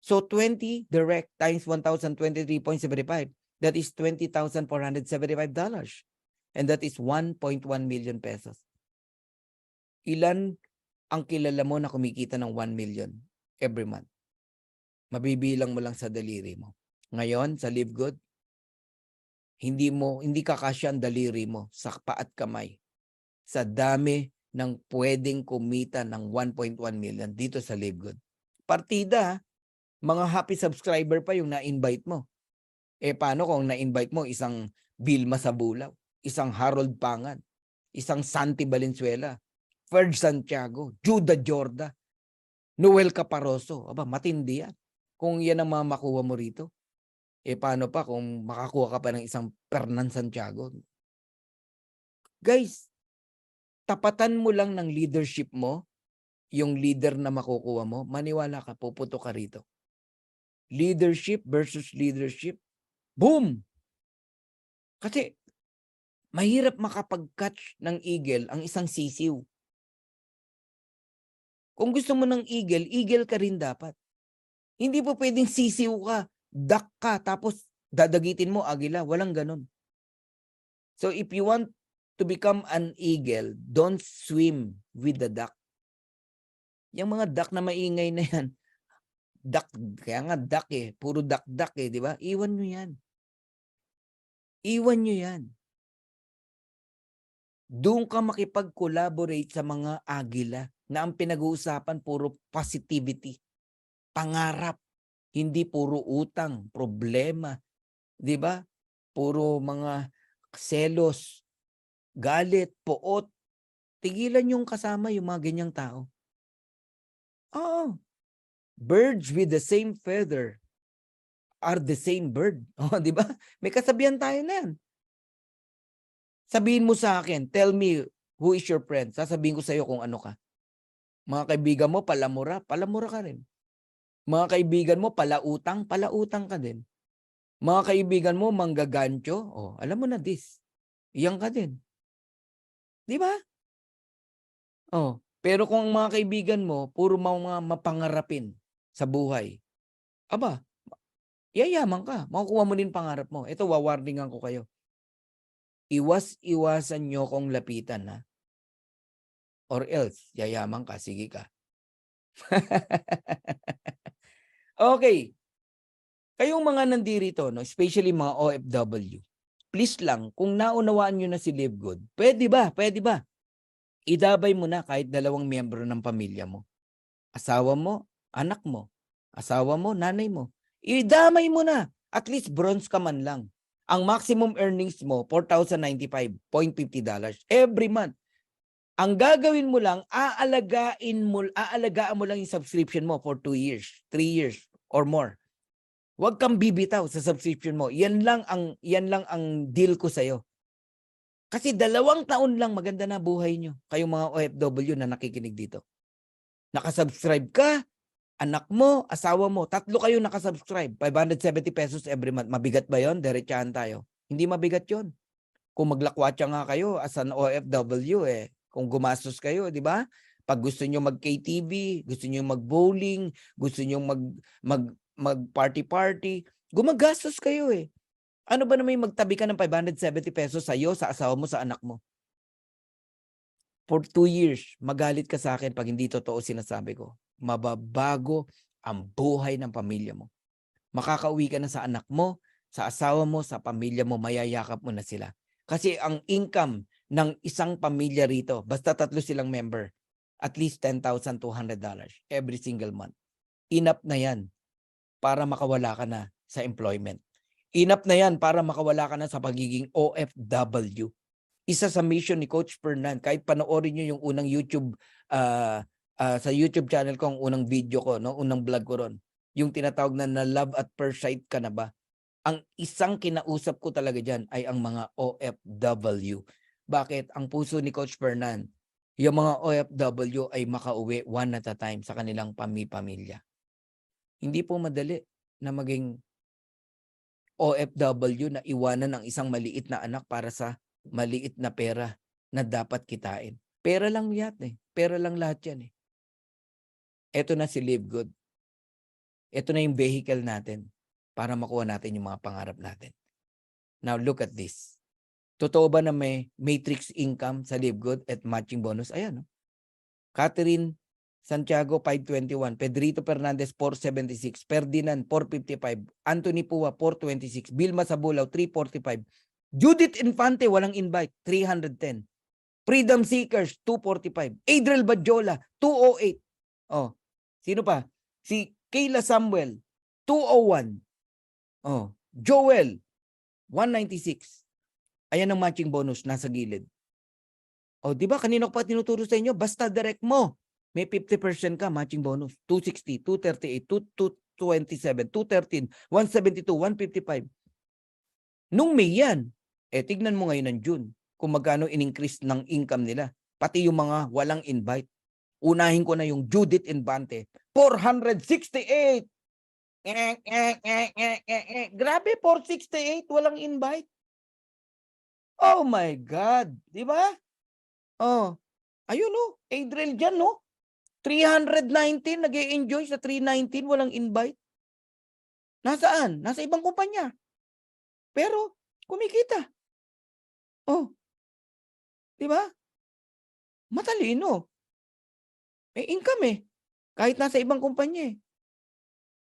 So 20 direct times $1,023.75. That is $20,475. And that is 1.1 million pesos. Ilan ang kilala mo na kumikita ng 1 million every month? Mabibilang mo lang sa daliri mo. Ngayon, sa Live Good, hindi kakasya ang daliri mo sa paa at kamay. Sa dami ng pwedeng kumita ng 1.1 million dito sa Live Good. Partida, mga happy subscriber pa yung na-invite mo. Eh paano kung na-invite mo isang Vilma Sabulaw, isang Harold Pangan, isang Santi Valenzuela, Ferg Santiago, Judah Jorda, Noel Caparoso? Aba, matindi yan. Kung yan ang mga makuha mo rito. Eh paano pa kung makakuha ka pa ng isang Fernan Santiago? Guys, tapatan mo lang ng leadership mo, yung leader na makukuha mo, maniwala ka, puputo ka rito. Leadership versus leadership. Boom! Kasi mahirap makapag-catch ng eagle ang isang sisiw. Kung gusto mo ng eagle, eagle ka rin dapat. Hindi po pwedeng sisiw ka, duck ka, tapos dadagitin mo agila. Walang ganun. So if you want to become an eagle, don't swim with the duck. Yung mga duck na maingay na yan, duck, kaya nga duck eh, puro duck eh, di ba? Iwan nyo yan. Iwan nyo yan. Doon ka makipag-collaborate sa mga agila na ang pinag-uusapan puro positivity. Pangarap, hindi puro utang, problema, 'di ba? Puro mga selos, galit, poot. Tigilan yung kasama yung mga ganyang tao. Oo. Birds with the same feather are the same bird. Oh, 'di ba? May kasabihan tayo na 'yan. Sabihin mo sa akin, tell me who is your friend. Sasabihin ko sa iyo kung ano ka. Mga kaibigan mo palamura ka rin. Mga kaibigan mo palautang ka din. Mga kaibigan mo manggagancho, oh, alam mo na this. Iyan ka din. 'Di ba? Oh, pero kung mga kaibigan mo puro mga mapangarapin sa buhay, aba, yayaman ka. Makukuha mo din pangarap mo. Ito, wawarningan ko kayo. Iwas-iwasan nyo kong lapitan, ha? Or else, yayaman ka, sige ka. Okay. Kayong mga nandirito, no, especially mga OFW, please lang, kung naunawaan nyo na si Live Good, pwede ba? Idabay mo na kahit 2 miyembro ng pamilya mo. Asawa mo, anak mo. Asawa mo, nanay mo. idamay mo na. At least bronze ka man lang. Ang maximum earnings mo, $4,095.50 every month. Ang gagawin mo lang, aalagaan mo lang yung subscription mo for 2 years, 3 years or more. Huwag kang bibitaw sa subscription mo. Yan lang ang deal ko sa'yo. Kasi 2 taon lang maganda na buhay nyo. Kayong mga OFW na nakikinig dito. Nakasubscribe ka, anak mo, asawa mo, 3 kayo nakasubscribe. 570 pesos every month. Mabigat ba yon? Diretsahan tayo. Hindi mabigat yon. Kung maglakwatsa nga kayo as an OFW, kung gumastos kayo, di ba? Pag gusto nyo mag-KTV, gusto nyo mag-bowling, gusto nyo mag-party-party, gumagastos kayo eh. Ano ba naman yung magtabi ka ng 570 pesos sa'yo, sa asawa mo, sa anak mo? For 2 years, magalit ka sa akin pag hindi totoo sinasabi ko. Mababago ang buhay ng pamilya mo. Makakauwi ka na sa anak mo, sa asawa mo, sa pamilya mo, mayayakap mo na sila. Kasi ang income ng isang pamilya rito, basta 3 silang member, at least $10,200 every single month. Enough na yan para makawala ka na sa employment. Enough na yan para makawala ka na sa pagiging OFW. Isa sa mission ni Coach Fernan, kahit panoorin nyo yung unang YouTube, sa YouTube channel ko, ang unang video ko, no? Unang vlog ko ron, yung tinatawag na love at first sight ka na ba? Ang isang kinausap ko talaga dyan ay ang mga OFW. Bakit? Ang puso ni Coach Fernan, yung mga OFW ay makauwi one at a time sa kanilang pamilya. Hindi po madali na maging OFW na iwanan ang isang maliit na anak para sa maliit na pera na dapat kitain. Pera lang yan eh. Pera lang lahat yan eh. Ito na si Live Good. Ito na yung vehicle natin para makuha natin yung mga pangarap natin. Now look at this. Totoo ba na may matrix income sa Live Good at matching bonus? Ayan. No? Catherine Santiago 521, Pedrito Fernandez 476, Ferdinand 455, Anthony Pua 426, Vilma Sabulaw 345, Judith Infante walang invite 310, Freedom Seekers 245, Adriel Badjola 208. Oh, sino pa? Si Kayla Samuel 201. Oh, Joel 196. Ayan ang matching bonus nasa gilid. Oh, di ba kanina ko pa tinuturo sa inyo, basta direct mo. May 50% ka matching bonus. 260, 238, 227, 213, 172, 155. Nung May yan, tignan mo ngayon ng June kung magkano in-increase ng income nila. Pati yung mga walang invite. Unahin ko na yung Judith Infante. 468! Grabe, 468, walang invite. Oh my God, di ba? Oh, ayun no, Adriel dyan no. 319, nag-e-enjoy sa 319, walang invite. Nasaan? Nasa ibang kumpanya. Pero, kumikita. Oh. Di ba? Matalino. May income eh. Kahit nasa ibang kumpanya eh.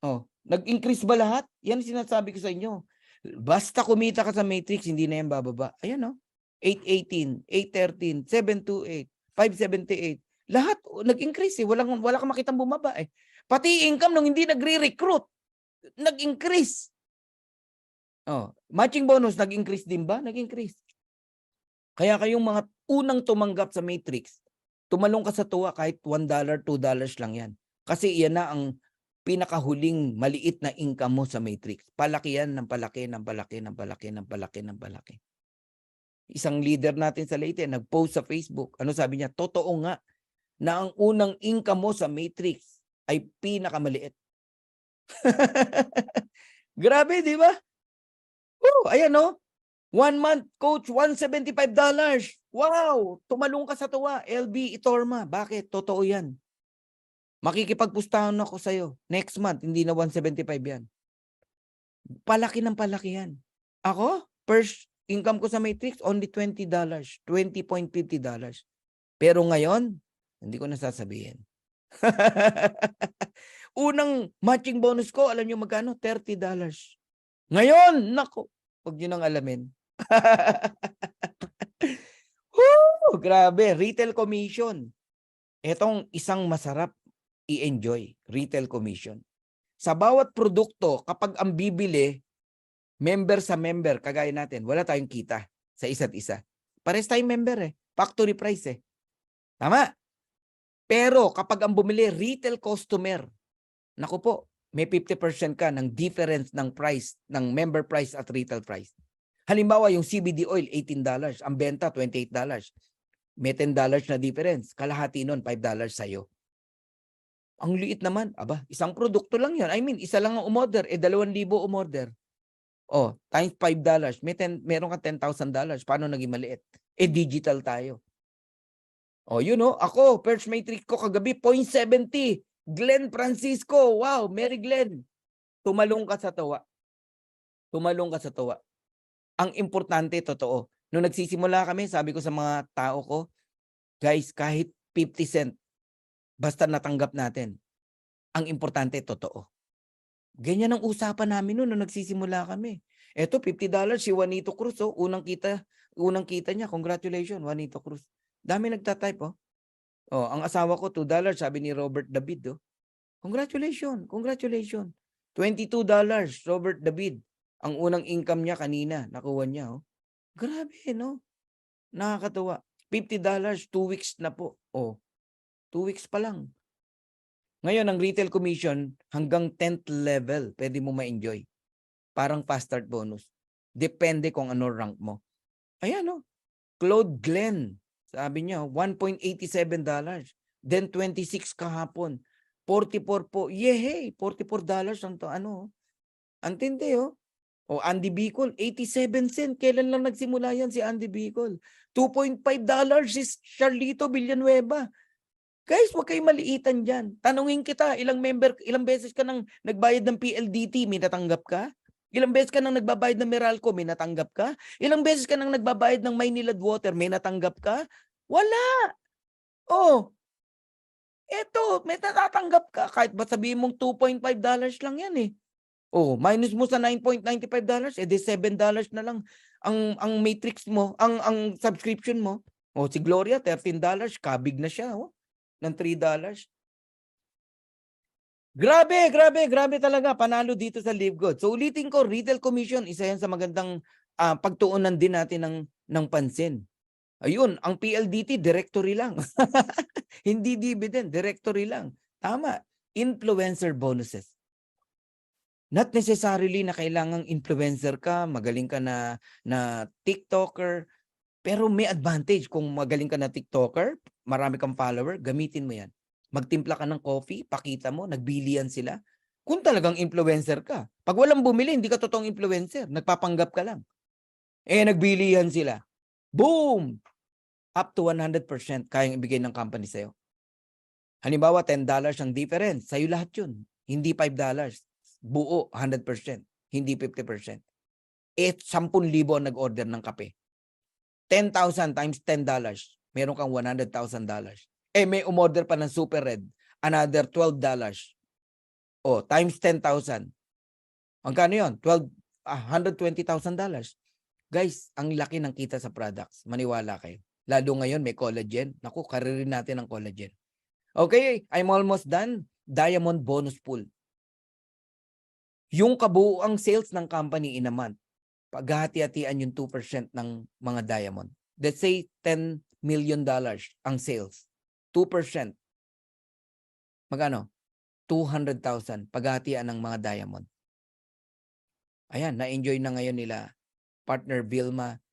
Oh. Nag-increase ba lahat? Yan sinasabi ko sa inyo. Basta kumita ka sa matrix, hindi na yan bababa. Ayan no. 818, 813, 728, 578. Lahat nag-increase eh. Wala kang makitang bumaba eh. Pati income nung hindi nagre-recruit, nag-increase. Oh, matching bonus, nag-increase din ba? Nag-increase. Kaya kayong mga unang tumanggap sa matrix, tumalong ka sa tuwa kahit $1, $2 lang yan. Kasi yan na ang pinakahuling maliit na income mo sa matrix. Palaki yan ng palaki, ng palaki, ng palaki, ng palaki, ng palaki. Isang leader natin sa Leyte, nag-post sa Facebook. Ano sabi niya? Totoo nga na ang unang income mo sa matrix ay pinakamaliit. Grabe, di ba? Oh, ayan no. 1 month, coach, $175. Wow! Tumalong ka sa tuwa. LB Itorma. Bakit? Totoo yan. Makikipagpustahan ako sa'yo. Next month, hindi na 175 yan. Palaki ng palaki yan. Ako, first income ko sa matrix, only $20. $20.50. Pero ngayon, hindi ko nasasabihin. Unang matching bonus ko, alam nyo magkano? $30. Ngayon, nako, huwag nyo nang alamin. Woo! Grabe, retail commission. Etong isang masarap i-enjoy, retail commission. Sa bawat produkto, kapag ang bibili, member sa member, kagaya natin, wala tayong kita sa isa't isa. Pares tayong member eh. Factory price eh. Tama? Pero kapag ang bumili, retail customer, naku po, may 50% ka ng difference ng price, ng member price at retail price. Halimbawa, yung CBD oil, $18. Ang benta, $28. May $10 na difference. Kalahati nun, $5 sa'yo. Ang liit naman. Aba, isang produkto lang yan. I mean, isa lang ang umorder. 2,000 umorder. Oh, times $5. Meron ka $10,000. Paano naging maliit? Digital tayo. Oh, ako, Perch Matrix ko kagabi, 0.70. Glenn Francisco. Wow, Mary Glenn. Tumalong ka sa tuwa. Tumalong ka sa tuwa. Ang importante, totoo. Nung nagsisimula kami, sabi ko sa mga tao ko, guys, kahit 50 cent, basta natanggap natin. Ang importante, totoo. Ganyan ang usapan namin noon nung nagsisimula kami. Eto, $50 si Juanito Cruz. Oh. Unang kita niya. Congratulations, Juanito Cruz. Dami nagtatype. Oh, ang asawa ko, $2, sabi ni Robert David. Oh. Congratulations. $22, Robert David. Ang unang income niya kanina, nakuha niya. Oh. Grabe, no? Nakakatuwa. $50, 2 weeks na po. Oh, 2 weeks pa lang. Ngayon, ang retail commission, hanggang 10th level, pwede mo ma-enjoy. Parang fast start bonus. Depende kung ano rank mo. Ayan, no? Claude Glenn, sabi niya, $1.87. Then 26 kahapon. 44 po. Yehey! $44 ang to. Ano? Antindi, oh. O Andy Bicol, 87 cent. Kailan lang nagsimula yan si Andy Bicol? $2.5 si Charlito Villanueva. Guys, huwag kayong maliitan dyan. Tanungin kita, ilang beses ka nang nagbayad ng PLDT, may natanggap ka? Ilang beses ka nang nagbabayad ng Meralco, may natanggap ka? Ilang beses ka nang nagbabayad ng Maynilad Water, may natanggap ka? Wala! Oh, eto, may natatanggap ka. Kahit ba sabihin mong $2.5 lang yan eh. Oh, minus mo sa $9.95, edi $7 na lang ang matrix mo, ang subscription mo. Oh, si Gloria $13, kabig na siya, oh, ng $3. Grabe talaga panalo dito sa Live Good. So ulitin ko, retail commission, isa yan sa magandang pagtuunan din natin ng pansin. Ayun, ang PLDT directory lang. Hindi dividend, directory lang. Tama, influencer bonuses. Not necessarily na kailangang influencer ka, magaling ka na TikToker, pero may advantage kung magaling ka na TikToker, marami kang follower, gamitin mo yan. Magtimpla ka ng coffee, pakita mo, nagbilian sila. Kung talagang influencer ka. Pag walang bumili, hindi ka totoong influencer, nagpapanggap ka lang. Nagbilian sila. Boom! Up to 100% kayang ibigay ng company sa'yo. Halimbawa, $10 ang difference. Sa'yo lahat yun. Hindi $5. Buo, 100%. Hindi 50%. 10,000 ang nag-order ng kape. 10,000 times $10. Meron kang $100,000. May umorder pa ng Super Red. Another $12. Times 10,000. Magkano yun? $120,000. Guys, ang laki ng kita sa products. Maniwala kayo. Lalo ngayon may collagen. Naku, karirin natin ang collagen. Okay, I'm almost done. Diamond bonus pool. Yung kabuuang sales ng company in a month, paghati-hatian yung 2% ng mga diamond. Let's say $10 million ang sales. 2%. Magkano? 200,000 paghatian ng mga diamond. Ayan, na-enjoy na ngayon nila partner Vilma,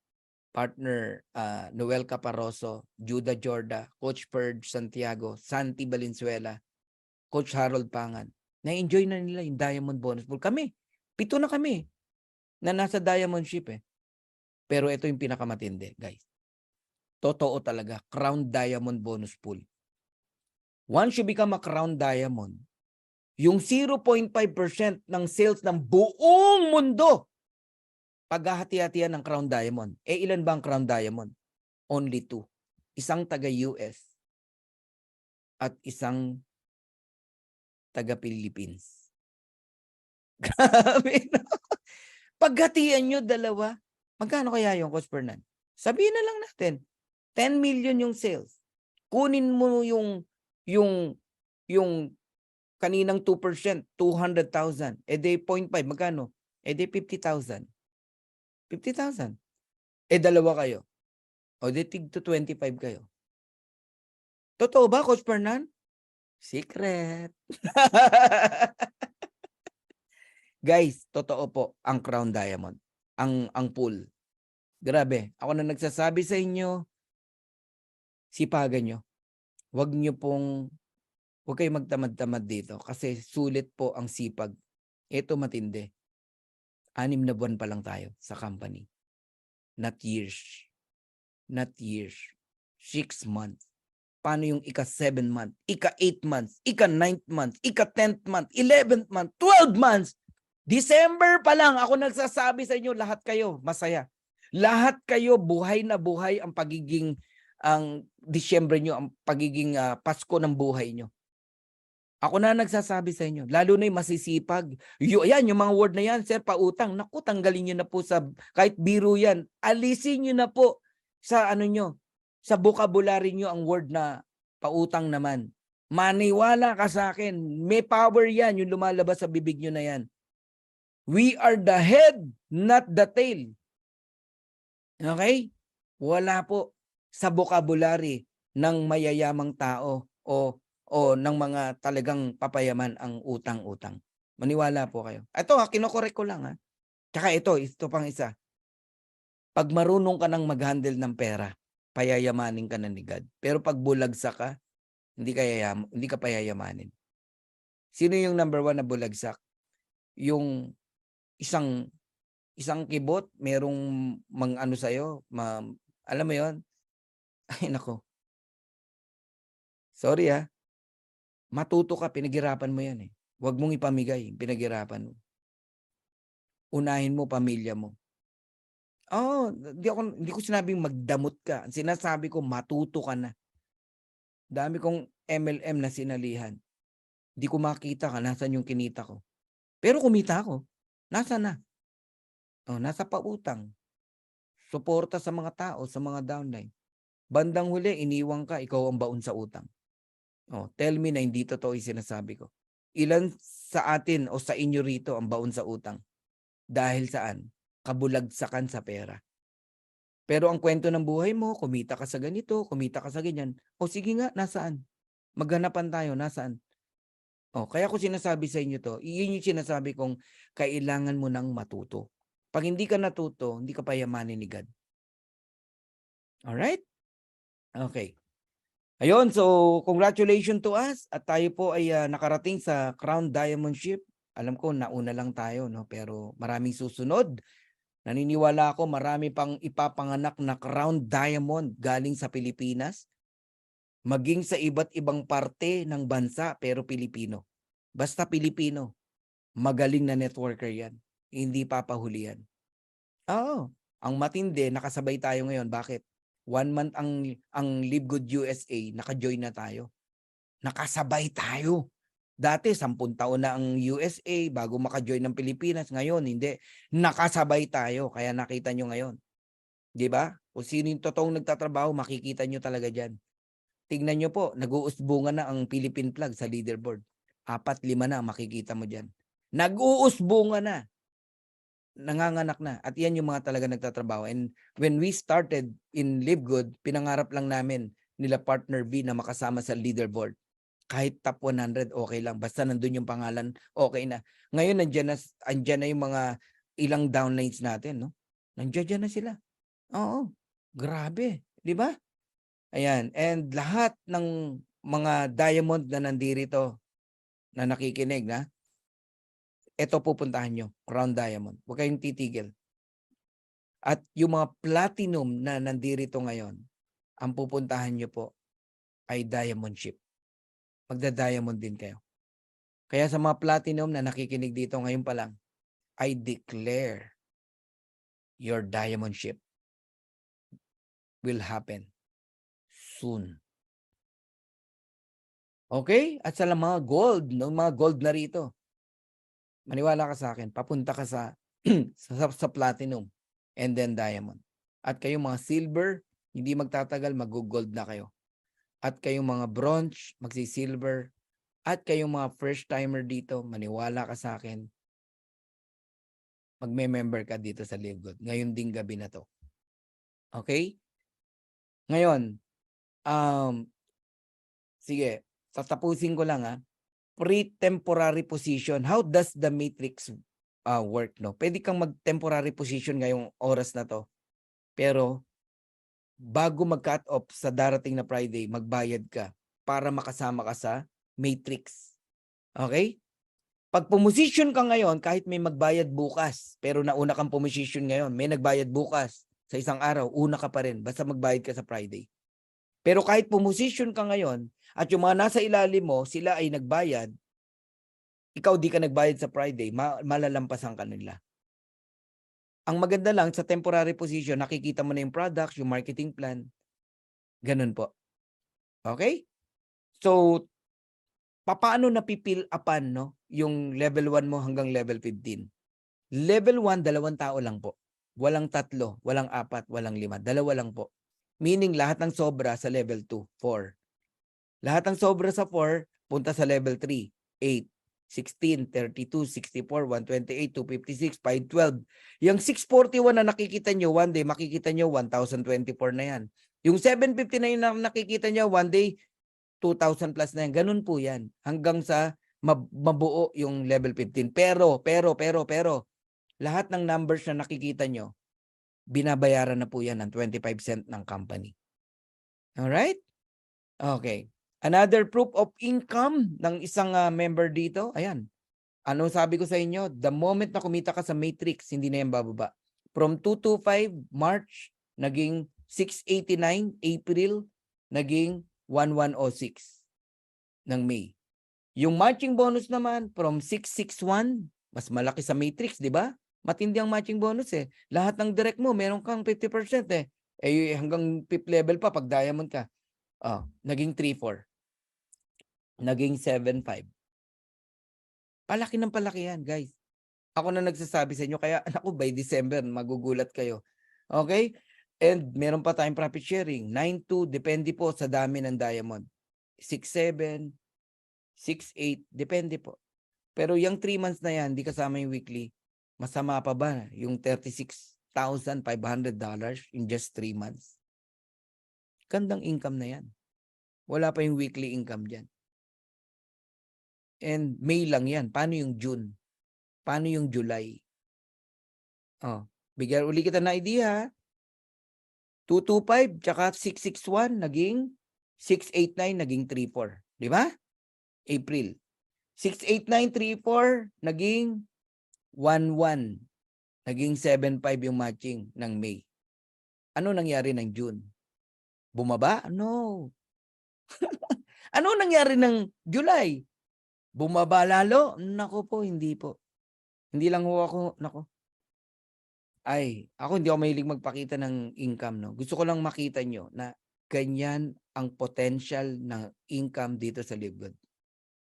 partner Noel Caparoso, Judah Jorda, Coach Purge Santiago, Santi Valenzuela, Coach Harold Pangan. Na-enjoy na nila yung diamond bonus pool. Kami, 7 na kami na nasa diamond ship eh. Pero ito yung pinakamatindi, guys. Totoo talaga, crown diamond bonus pool. Once you become a crown diamond, yung 0.5% ng sales ng buong mundo, paghahati-hatian ng crown diamond. Ilan ba ang crown diamond? Only 2. Isang taga-US at isang taga-Philippines. Grabe, no? Paghatian nyo dalawa, magkano kaya yung Coach Fernan? Sabihin na lang natin, 10 million yung sales. Kunin mo yung kaninang 2%, 200,000. E di 0.5, magkano? E di 50,000. 50,000. E dalawa kayo. O di tig to 25 kayo. Totoo ba, Coach Fernan? Secret. Guys, totoo po ang Crown Diamond. Ang pool. Grabe. Ako na nagsasabi sa inyo, sipagan nyo. Huwag kayong magtamad-tamad dito kasi sulit po ang sipag. Ito matindi. 6 na buwan pa lang tayo sa company. Not years. Not years. 6 months. Paano yung ika-7 month, ika-8 months, ika-9th month, ika-10th month, 11th month, 12 months? December pa lang, ako nagsasabi sa inyo, lahat kayo masaya. Lahat kayo buhay na buhay ang pagiging, ang Disyembre nyo, ang pagiging Pasko ng buhay nyo. Ako na nagsasabi sa inyo, lalo na yung masisipag. Yan, yung mga word na yan, sir, pautang. Naku, tanggalin nyo na po sa, kahit biro yan, alisin nyo na po sa ano nyo, sa vocabulary nyo ang word na pautang naman. Maniwala ka sa akin, may power yan, yung lumalabas sa bibig nyo na yan. We are the head, not the tail. Okay? Wala po sa vocabulary ng mayayamang tao o ng mga talagang papayaman ang utang-utang. Maniwala po kayo. Ito kinokorek ko lang ha. Tsaka ito pang isa. Pag marunong ka nang mag-handle ng pera, payayamanin ka na ni God. Pero pag bulagsak ka, hindi ka payayamanin. Sino yung number 1 na bulagsak? Yung isang kibot, merong ano sa'yo, alam mo yon? Ay nako. Sorry ha. Matuto ka, pinaghirapan mo yan eh. Huwag mong ipamigay, pinaghirapan mo. Unahin mo pamilya mo. Hindi ko sinabing magdamot ka. Sinasabi ko matuto ka na. Dami kong MLM na sinalihan. Hindi ko makita ka nasan yung kinita ko. Pero kumita ako. Nasa na? Nasa pautang. Suporta sa mga tao, sa mga downline. Bandang huli, iniwang ka, ikaw ang baon sa utang. Tell me na hindi totoo yung sinasabi ko. Ilan sa atin o sa inyo rito ang baon sa utang? Dahil saan? Kabulagsakan sa pera. Pero ang kwento ng buhay mo, kumita ka sa ganito, kumita ka sa ganyan. Sige nga, nasaan? Maghanapan tayo, nasaan? Kaya ko sinasabi sa inyo to, yun yung sinasabi kong kailangan mo nang matuto. Pag hindi ka natuto, hindi ka payamanin ni God. Alright? Okay. Ayun, so congratulations to us at tayo po ay nakarating sa Crown Diamond Ship. Alam ko nauna lang tayo, no? Pero maraming susunod. Naniniwala ako marami pang ipapanganak na Crown Diamond galing sa Pilipinas. Maging sa iba't ibang parte ng bansa pero Pilipino. Basta Pilipino, magaling na networker yan. Hindi papahulihan. Ang matindi, nakasabay tayo ngayon. Bakit? 1 month ang Live Good USA, naka-join na tayo. Nakasabay tayo. Dati 10 taon na ang USA bago maka-join ng Pilipinas. Ngayon hindi, nakasabay tayo. Kaya nakita nyo ngayon. 'Di ba? Kung sino yung totoong nagtatrabaho, makikita nyo talaga diyan. Tingnan nyo po, nag-uusbungan na ang Philippine flag sa leaderboard. 4-5 na makikita mo diyan. Nag-uusbungan na. Nanganganak na. At yan yung mga talaga nagtatrabaho. And when we started in Live Good, pinangarap lang namin nila partner B na makasama sa leaderboard. Kahit top 100, okay lang. Basta nandun yung pangalan, okay na. Ngayon, andyan na yung mga ilang downlines natin, no? Nandiyan na sila. Oo. Grabe. Di ba? Ayan. And lahat ng mga diamond na nandito na nakikinig, na ito pupuntahan nyo, Crown Diamond. Huwag kayong titigil. At yung mga platinum na nandito ngayon, ang pupuntahan nyo po ay Diamond Ship. Magda-diamond din kayo. Kaya sa mga platinum na nakikinig dito ngayon pa lang, I declare your diamond ship will happen soon. Okay? At sa mga gold, mga gold na rito, maniwala ka sa akin, papunta ka sa sa platinum and then diamond. At kayong mga silver, hindi magtatagal, mag-gold na kayo. At kayong mga bronze, magsi-silver, At kayong mga first timer dito, maniwala ka sa akin, magme-member ka dito sa Live Good. Ngayon ding gabi na to. Okay? Ngayon, sige, tatapusin ko lang pre-temporary position. How does the matrix work, no? Pwede kang mag-temporary position ngayong oras na to. Pero bago mag-cut off sa darating na Friday, magbayad ka para makasama ka sa matrix. Okay? Pag pumosisyon ka ngayon, kahit may magbayad bukas, pero nauna kang pumosisyon ngayon, may nagbayad bukas sa isang araw, una ka pa rin, basta magbayad ka sa Friday. Pero kahit pumosisyon ka ngayon, at yung mga nasa ilalim mo, sila ay nagbayad, ikaw di ka nagbayad sa Friday, malalampasan ka nila. Ang maganda lang sa temporary position, nakikita mo na yung products, yung marketing plan. Ganun po. Okay? So, paano napipil upan, no? Yung level 1 mo hanggang level 15? Level 1, 2 tao lang po. Walang 3, walang 4, walang 5. 2 lang po. Meaning lahat ng sobra sa level 2, 4. Lahat ng sobra sa 4, punta sa level 3, 8, 16, 32, 64, 128, 256, 512. Yung 641 na nakikita nyo, one day makikita nyo 1,024 na yan. Yung 759 na nakikita nyo, one day 2,000 plus na yan. Ganun po yan. Hanggang sa mabuo yung level 15. Pero, lahat ng numbers na nakikita nyo, binabayaran na po yan ng 25 cent ng company. Alright? Okay. Another proof of income ng isang member dito. Ayan. Ano sabi ko sa inyo? The moment na kumita ka sa matrix, hindi na yan bababa. From 225 March, naging 689. April, naging 1106 ng May. Yung matching bonus naman, from 661, mas malaki sa matrix, di ba? Matindi ang matching bonus eh. Lahat ng direct mo, meron kang 50% eh. Eh hanggang 5th level pa, pag diamond ka. Naging 3-4. Naging 7-5. Palaki ng palaki yan, guys. Ako na nagsasabi sa inyo, kaya naku, by December, magugulat kayo. Okay? And meron pa tayong profit sharing. 9-2, depende po sa dami ng diamond. 6-7, 6-8, depende po. Pero yung 3 months na yan, di kasama yung weekly, masama pa ba yung $36,500 in just 3 months? Gandang income na yan. Wala pa yung weekly income dyan. And May lang yan. Paano yung June? Paano yung July? Bigyan uli kita na idea. 225 tsaka 661 naging 689 naging 34. Di ba? April. 68934 naging 11. Naging 75 yung matching ng May. Ano nangyari ng June? Bumaba? No. Ano nangyari ng July? Bumaba lalo? Nako po, hindi po. Hindi lang ho ako, nako. Ako hindi ako mahilig magpakita ng income, no. Gusto ko lang makita nyo na ganyan ang potential ng income dito sa Live Good.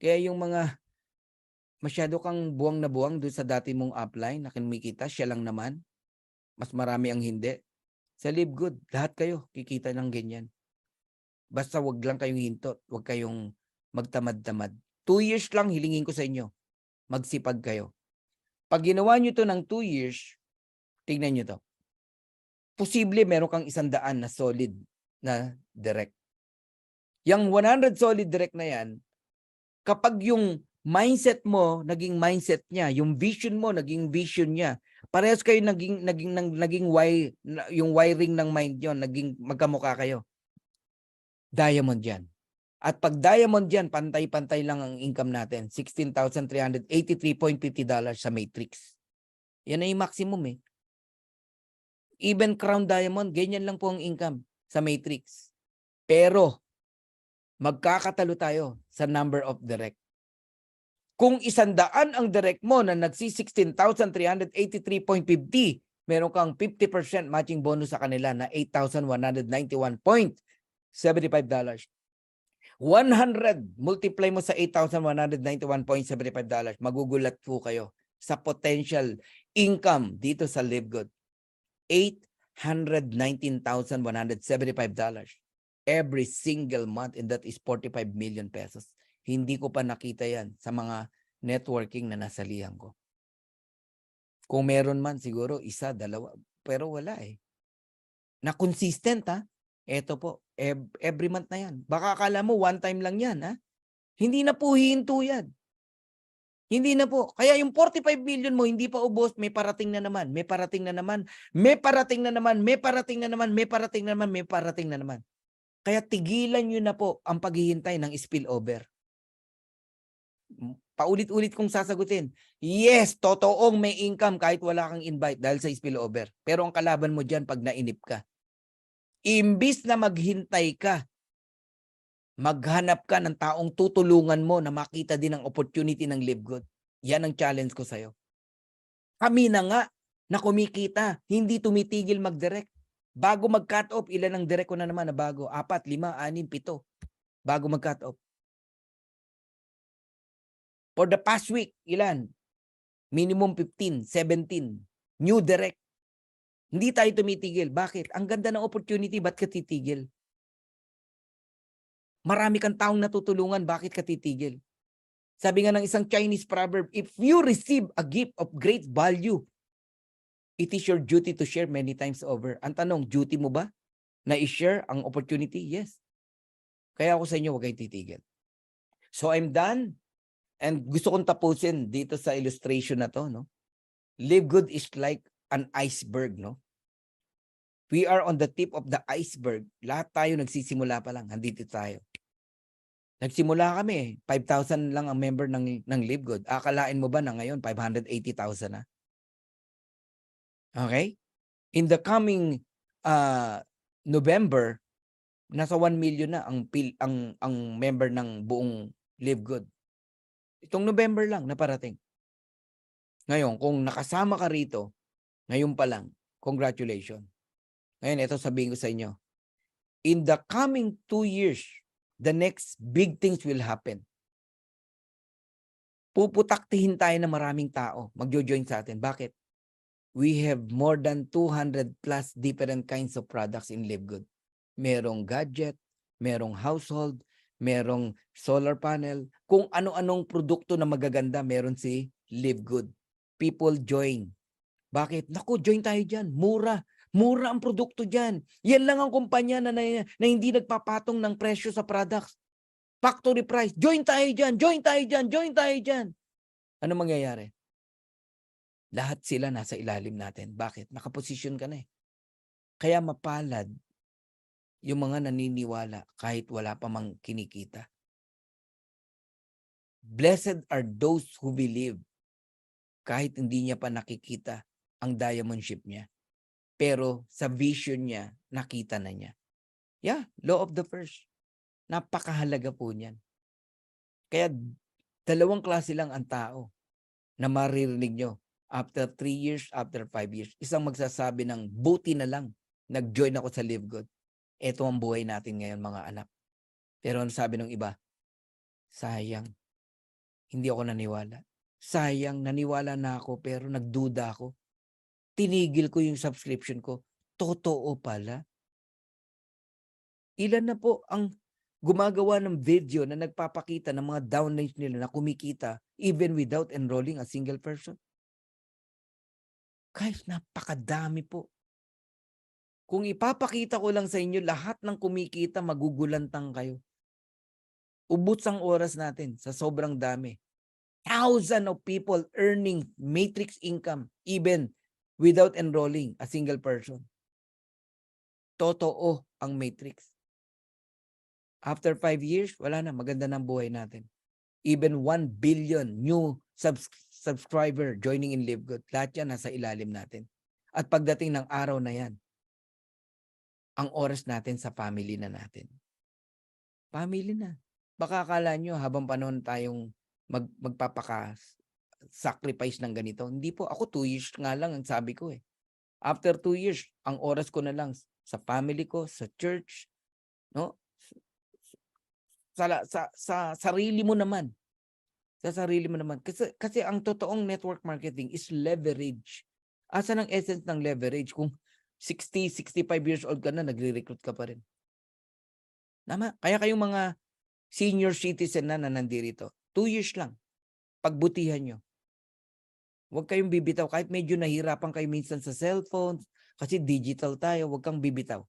Kaya yung mga masyado kang buwang na buwang doon sa dati mong upline na kumikita, siya lang naman. Mas marami ang hindi. Sa Live Good, lahat kayo kikita ng ganyan. Basta wag lang kayong hintot, wag kayong magtamad-tamad. 2 years lang hilingin ko sa inyo. Magsipag kayo. Pag ginawa nyo to ng 2 years, tingnan nyo to. Posible meron kang 100 na solid na direct. Yung 100 solid direct na yan, kapag yung mindset mo naging mindset niya, yung vision mo naging vision niya, parehas kayo naging yung wiring ng mind nyo, naging magkamukha kayo. Diamond yan. At pag diamond yan, pantay-pantay lang ang income natin. $16,383.50 sa matrix. Yan ay maximum eh. Even crown diamond, ganyan lang po ang income sa matrix. Pero, magkakatalo tayo sa number of direct. Kung 100 ang direct mo na nagsi-16,383.50, meron kang 50% matching bonus sa kanila na $8,191.75. 100 multiply mo sa $8,191.75, magugulat po kayo sa potential income dito sa Live Good. $819,175 every single month, and that is 45 million pesos. Hindi ko pa nakita yan sa mga networking na nasalihan ko. Kung meron man siguro isa, dalawa, pero wala eh. Na consistent ha. Eto po, every month na yan. Baka akala mo one time lang yan ha. Hindi na po hihinto yan. Hindi na po. Kaya yung 45 million mo hindi pa ubos, may parating na naman, may parating na naman, may parating na naman, may parating na naman, may parating na naman, may parating na naman. Kaya tigilan nyo na po ang paghihintay ng spillover. Paulit-ulit kong sasagutin. Yes, totoong may income kahit wala kang invite dahil sa spillover. Pero ang kalaban mo dyan pag nainip ka. Imbis na maghintay ka, maghanap ka ng taong tutulungan mo na makita din ang opportunity ng Live Good. Yan ang challenge ko sa'yo. Kami na nga na kumikita, hindi tumitigil mag-direct. Bago mag-cut off, ilan ang direct ko na naman na bago? 4, 5, 6, 7. Bago mag-cut off. For the past week, ilan? Minimum 15, 17. New direct. Hindi tayo tumitigil. Bakit? Ang ganda ng opportunity, ba't ka titigil? Marami kang taong natutulungan, bakit ka titigil? Sabi nga ng isang Chinese proverb, if you receive a gift of great value, it is your duty to share many times over. Ang tanong, duty mo ba na i-share ang opportunity? Yes. Kaya ako sa inyo, huwag kayong titigil. So I'm done. And gusto kong tapusin dito sa illustration na to, no? Live Good is like an iceberg, no? We are on the tip of the iceberg. Lahat tayo nagsisimula pa lang. Andito tayo. Nagsimula kami, 5,000 lang ang member ng Live Good. Akalain mo ba na ngayon 580,000 na? Okay? In the coming November, nasa 1 million na ang member ng buong Live Good. Itong November lang naparating. Ngayon, kung nakasama ka rito, ngayon pa lang, congratulations. Ngayon, ito sabihin ko sa inyo. In the coming 2 years, the next big things will happen. Puputaktihin tayo ng maraming tao. Magjo-join sa atin. Bakit? We have more than 200 plus different kinds of products in Live Good. Merong gadget, merong household, merong solar panel. Kung ano-anong produkto na magaganda, meron si Live Good. People join. Bakit? Naku, join tayo dyan. Mura. Mura ang produkto dyan. Yan lang ang kumpanya na hindi nagpapatong ng presyo sa products. Factory price. Join tayo dyan. Join tayo dyan. Join tayo dyan. Ano mangyayari? Lahat sila nasa ilalim natin. Bakit? Nakaposisyon ka na eh. Kaya mapalad yung mga naniniwala kahit wala pa mang kinikita. Blessed are those who believe kahit hindi niya pa nakikita ang diamond ship niya. Pero sa vision niya, nakita na niya. Yeah, law of the first. Napakahalaga po niyan. Kaya 2 klase lang ang tao na maririnig nyo. After 3 years, after 5 years. Isang magsasabi ng buti na lang. Nag-join ako sa Live Good. Ito ang buhay natin ngayon mga anak. Pero ang sabi ng iba, sayang. Hindi ako naniwala. Sayang, naniwala na ako pero nagduda ako. Tinigil ko yung subscription ko. Totoo pala. Ilan na po ang gumagawa ng video na nagpapakita ng mga downlines nila na kumikita even without enrolling a single person? Guys, napakadami po. Kung ipapakita ko lang sa inyo lahat ng kumikita, magugulantang kayo. Ubos ang oras natin sa sobrang dami. Thousands of people earning matrix income even without enrolling a single person. Totoo ang matrix. After 5 years, wala na, maganda ng buhay natin. Even 1 billion new subscriber joining in Live Good. Lahat yan nasa ilalim natin. At pagdating ng araw na yan, ang oras natin sa family na natin. Family na. Baka akala nyo habang panahon tayong magpapaka-sacrifice ng ganito. Hindi po. Ako 2 years nga lang ang sabi ko eh. After 2 years, ang oras ko na lang sa family ko, sa church, no? Sa sarili mo naman. Sa sarili mo naman. Kasi ang totoong network marketing is leverage. Asa ng essence ng leverage? Kung 60, 65 years old ka na, nagre-recruit ka pa rin. Tama? Kaya kayong mga senior citizen na nandirito. 2 years lang. Pagbutihan nyo. Huwag kayong bibitaw. Kahit medyo nahirapan kayo minsan sa cellphones, kasi digital tayo, huwag kang bibitaw.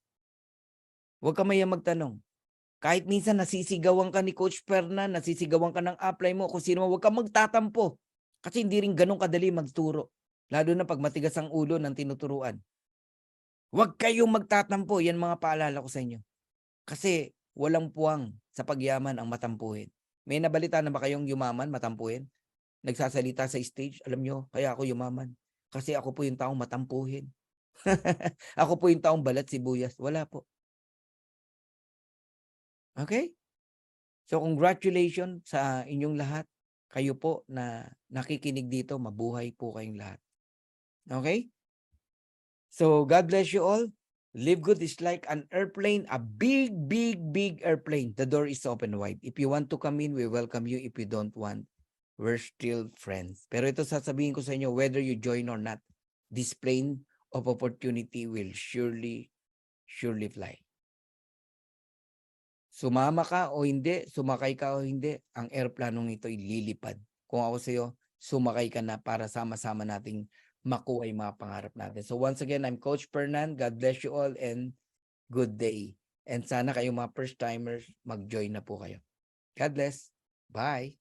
Huwag kang maya magtanong. Kahit minsan nasisigawan ka ni Coach Fernan, nasisigawan ka ng apply mo, kung sino, huwag kang magtatampo. Kasi hindi rin ganun kadali magturo. Lalo na pag matigas ang ulo ng tinuturuan. Huwag kayong magtatampo. Yan mga paalala ko sa inyo. Kasi walang puwang sa pagyaman ang matampuhin. May nabalita na ba kayong yumaman, matampuhin? Nagsasalita sa stage, alam nyo, kaya ako yumaman. Kasi ako po yung taong matampuhin. Ako po yung taong balat sibuyas. Wala po. Okay? So congratulations sa inyong lahat. Kayo po na nakikinig dito, mabuhay po kayong lahat. Okay? So God bless you all. Live Good is like an airplane, a big, big, big airplane. The door is open wide. If you want to come in, we welcome you. If you don't want, we're still friends. Pero ito sasabihin ko sa inyo, whether you join or not, this plane of opportunity will surely fly. Sumama ka o hindi, sumakay ka o hindi, ang airplanong ito ay lilipad. Kung ako sa iyo, sumakay ka na para sama-sama nating makuha yung mga pangarap natin. So once again, I'm Coach Fernan. God bless you all and good day. And sana kayong mga first timers, mag-join na po kayo. God bless. Bye.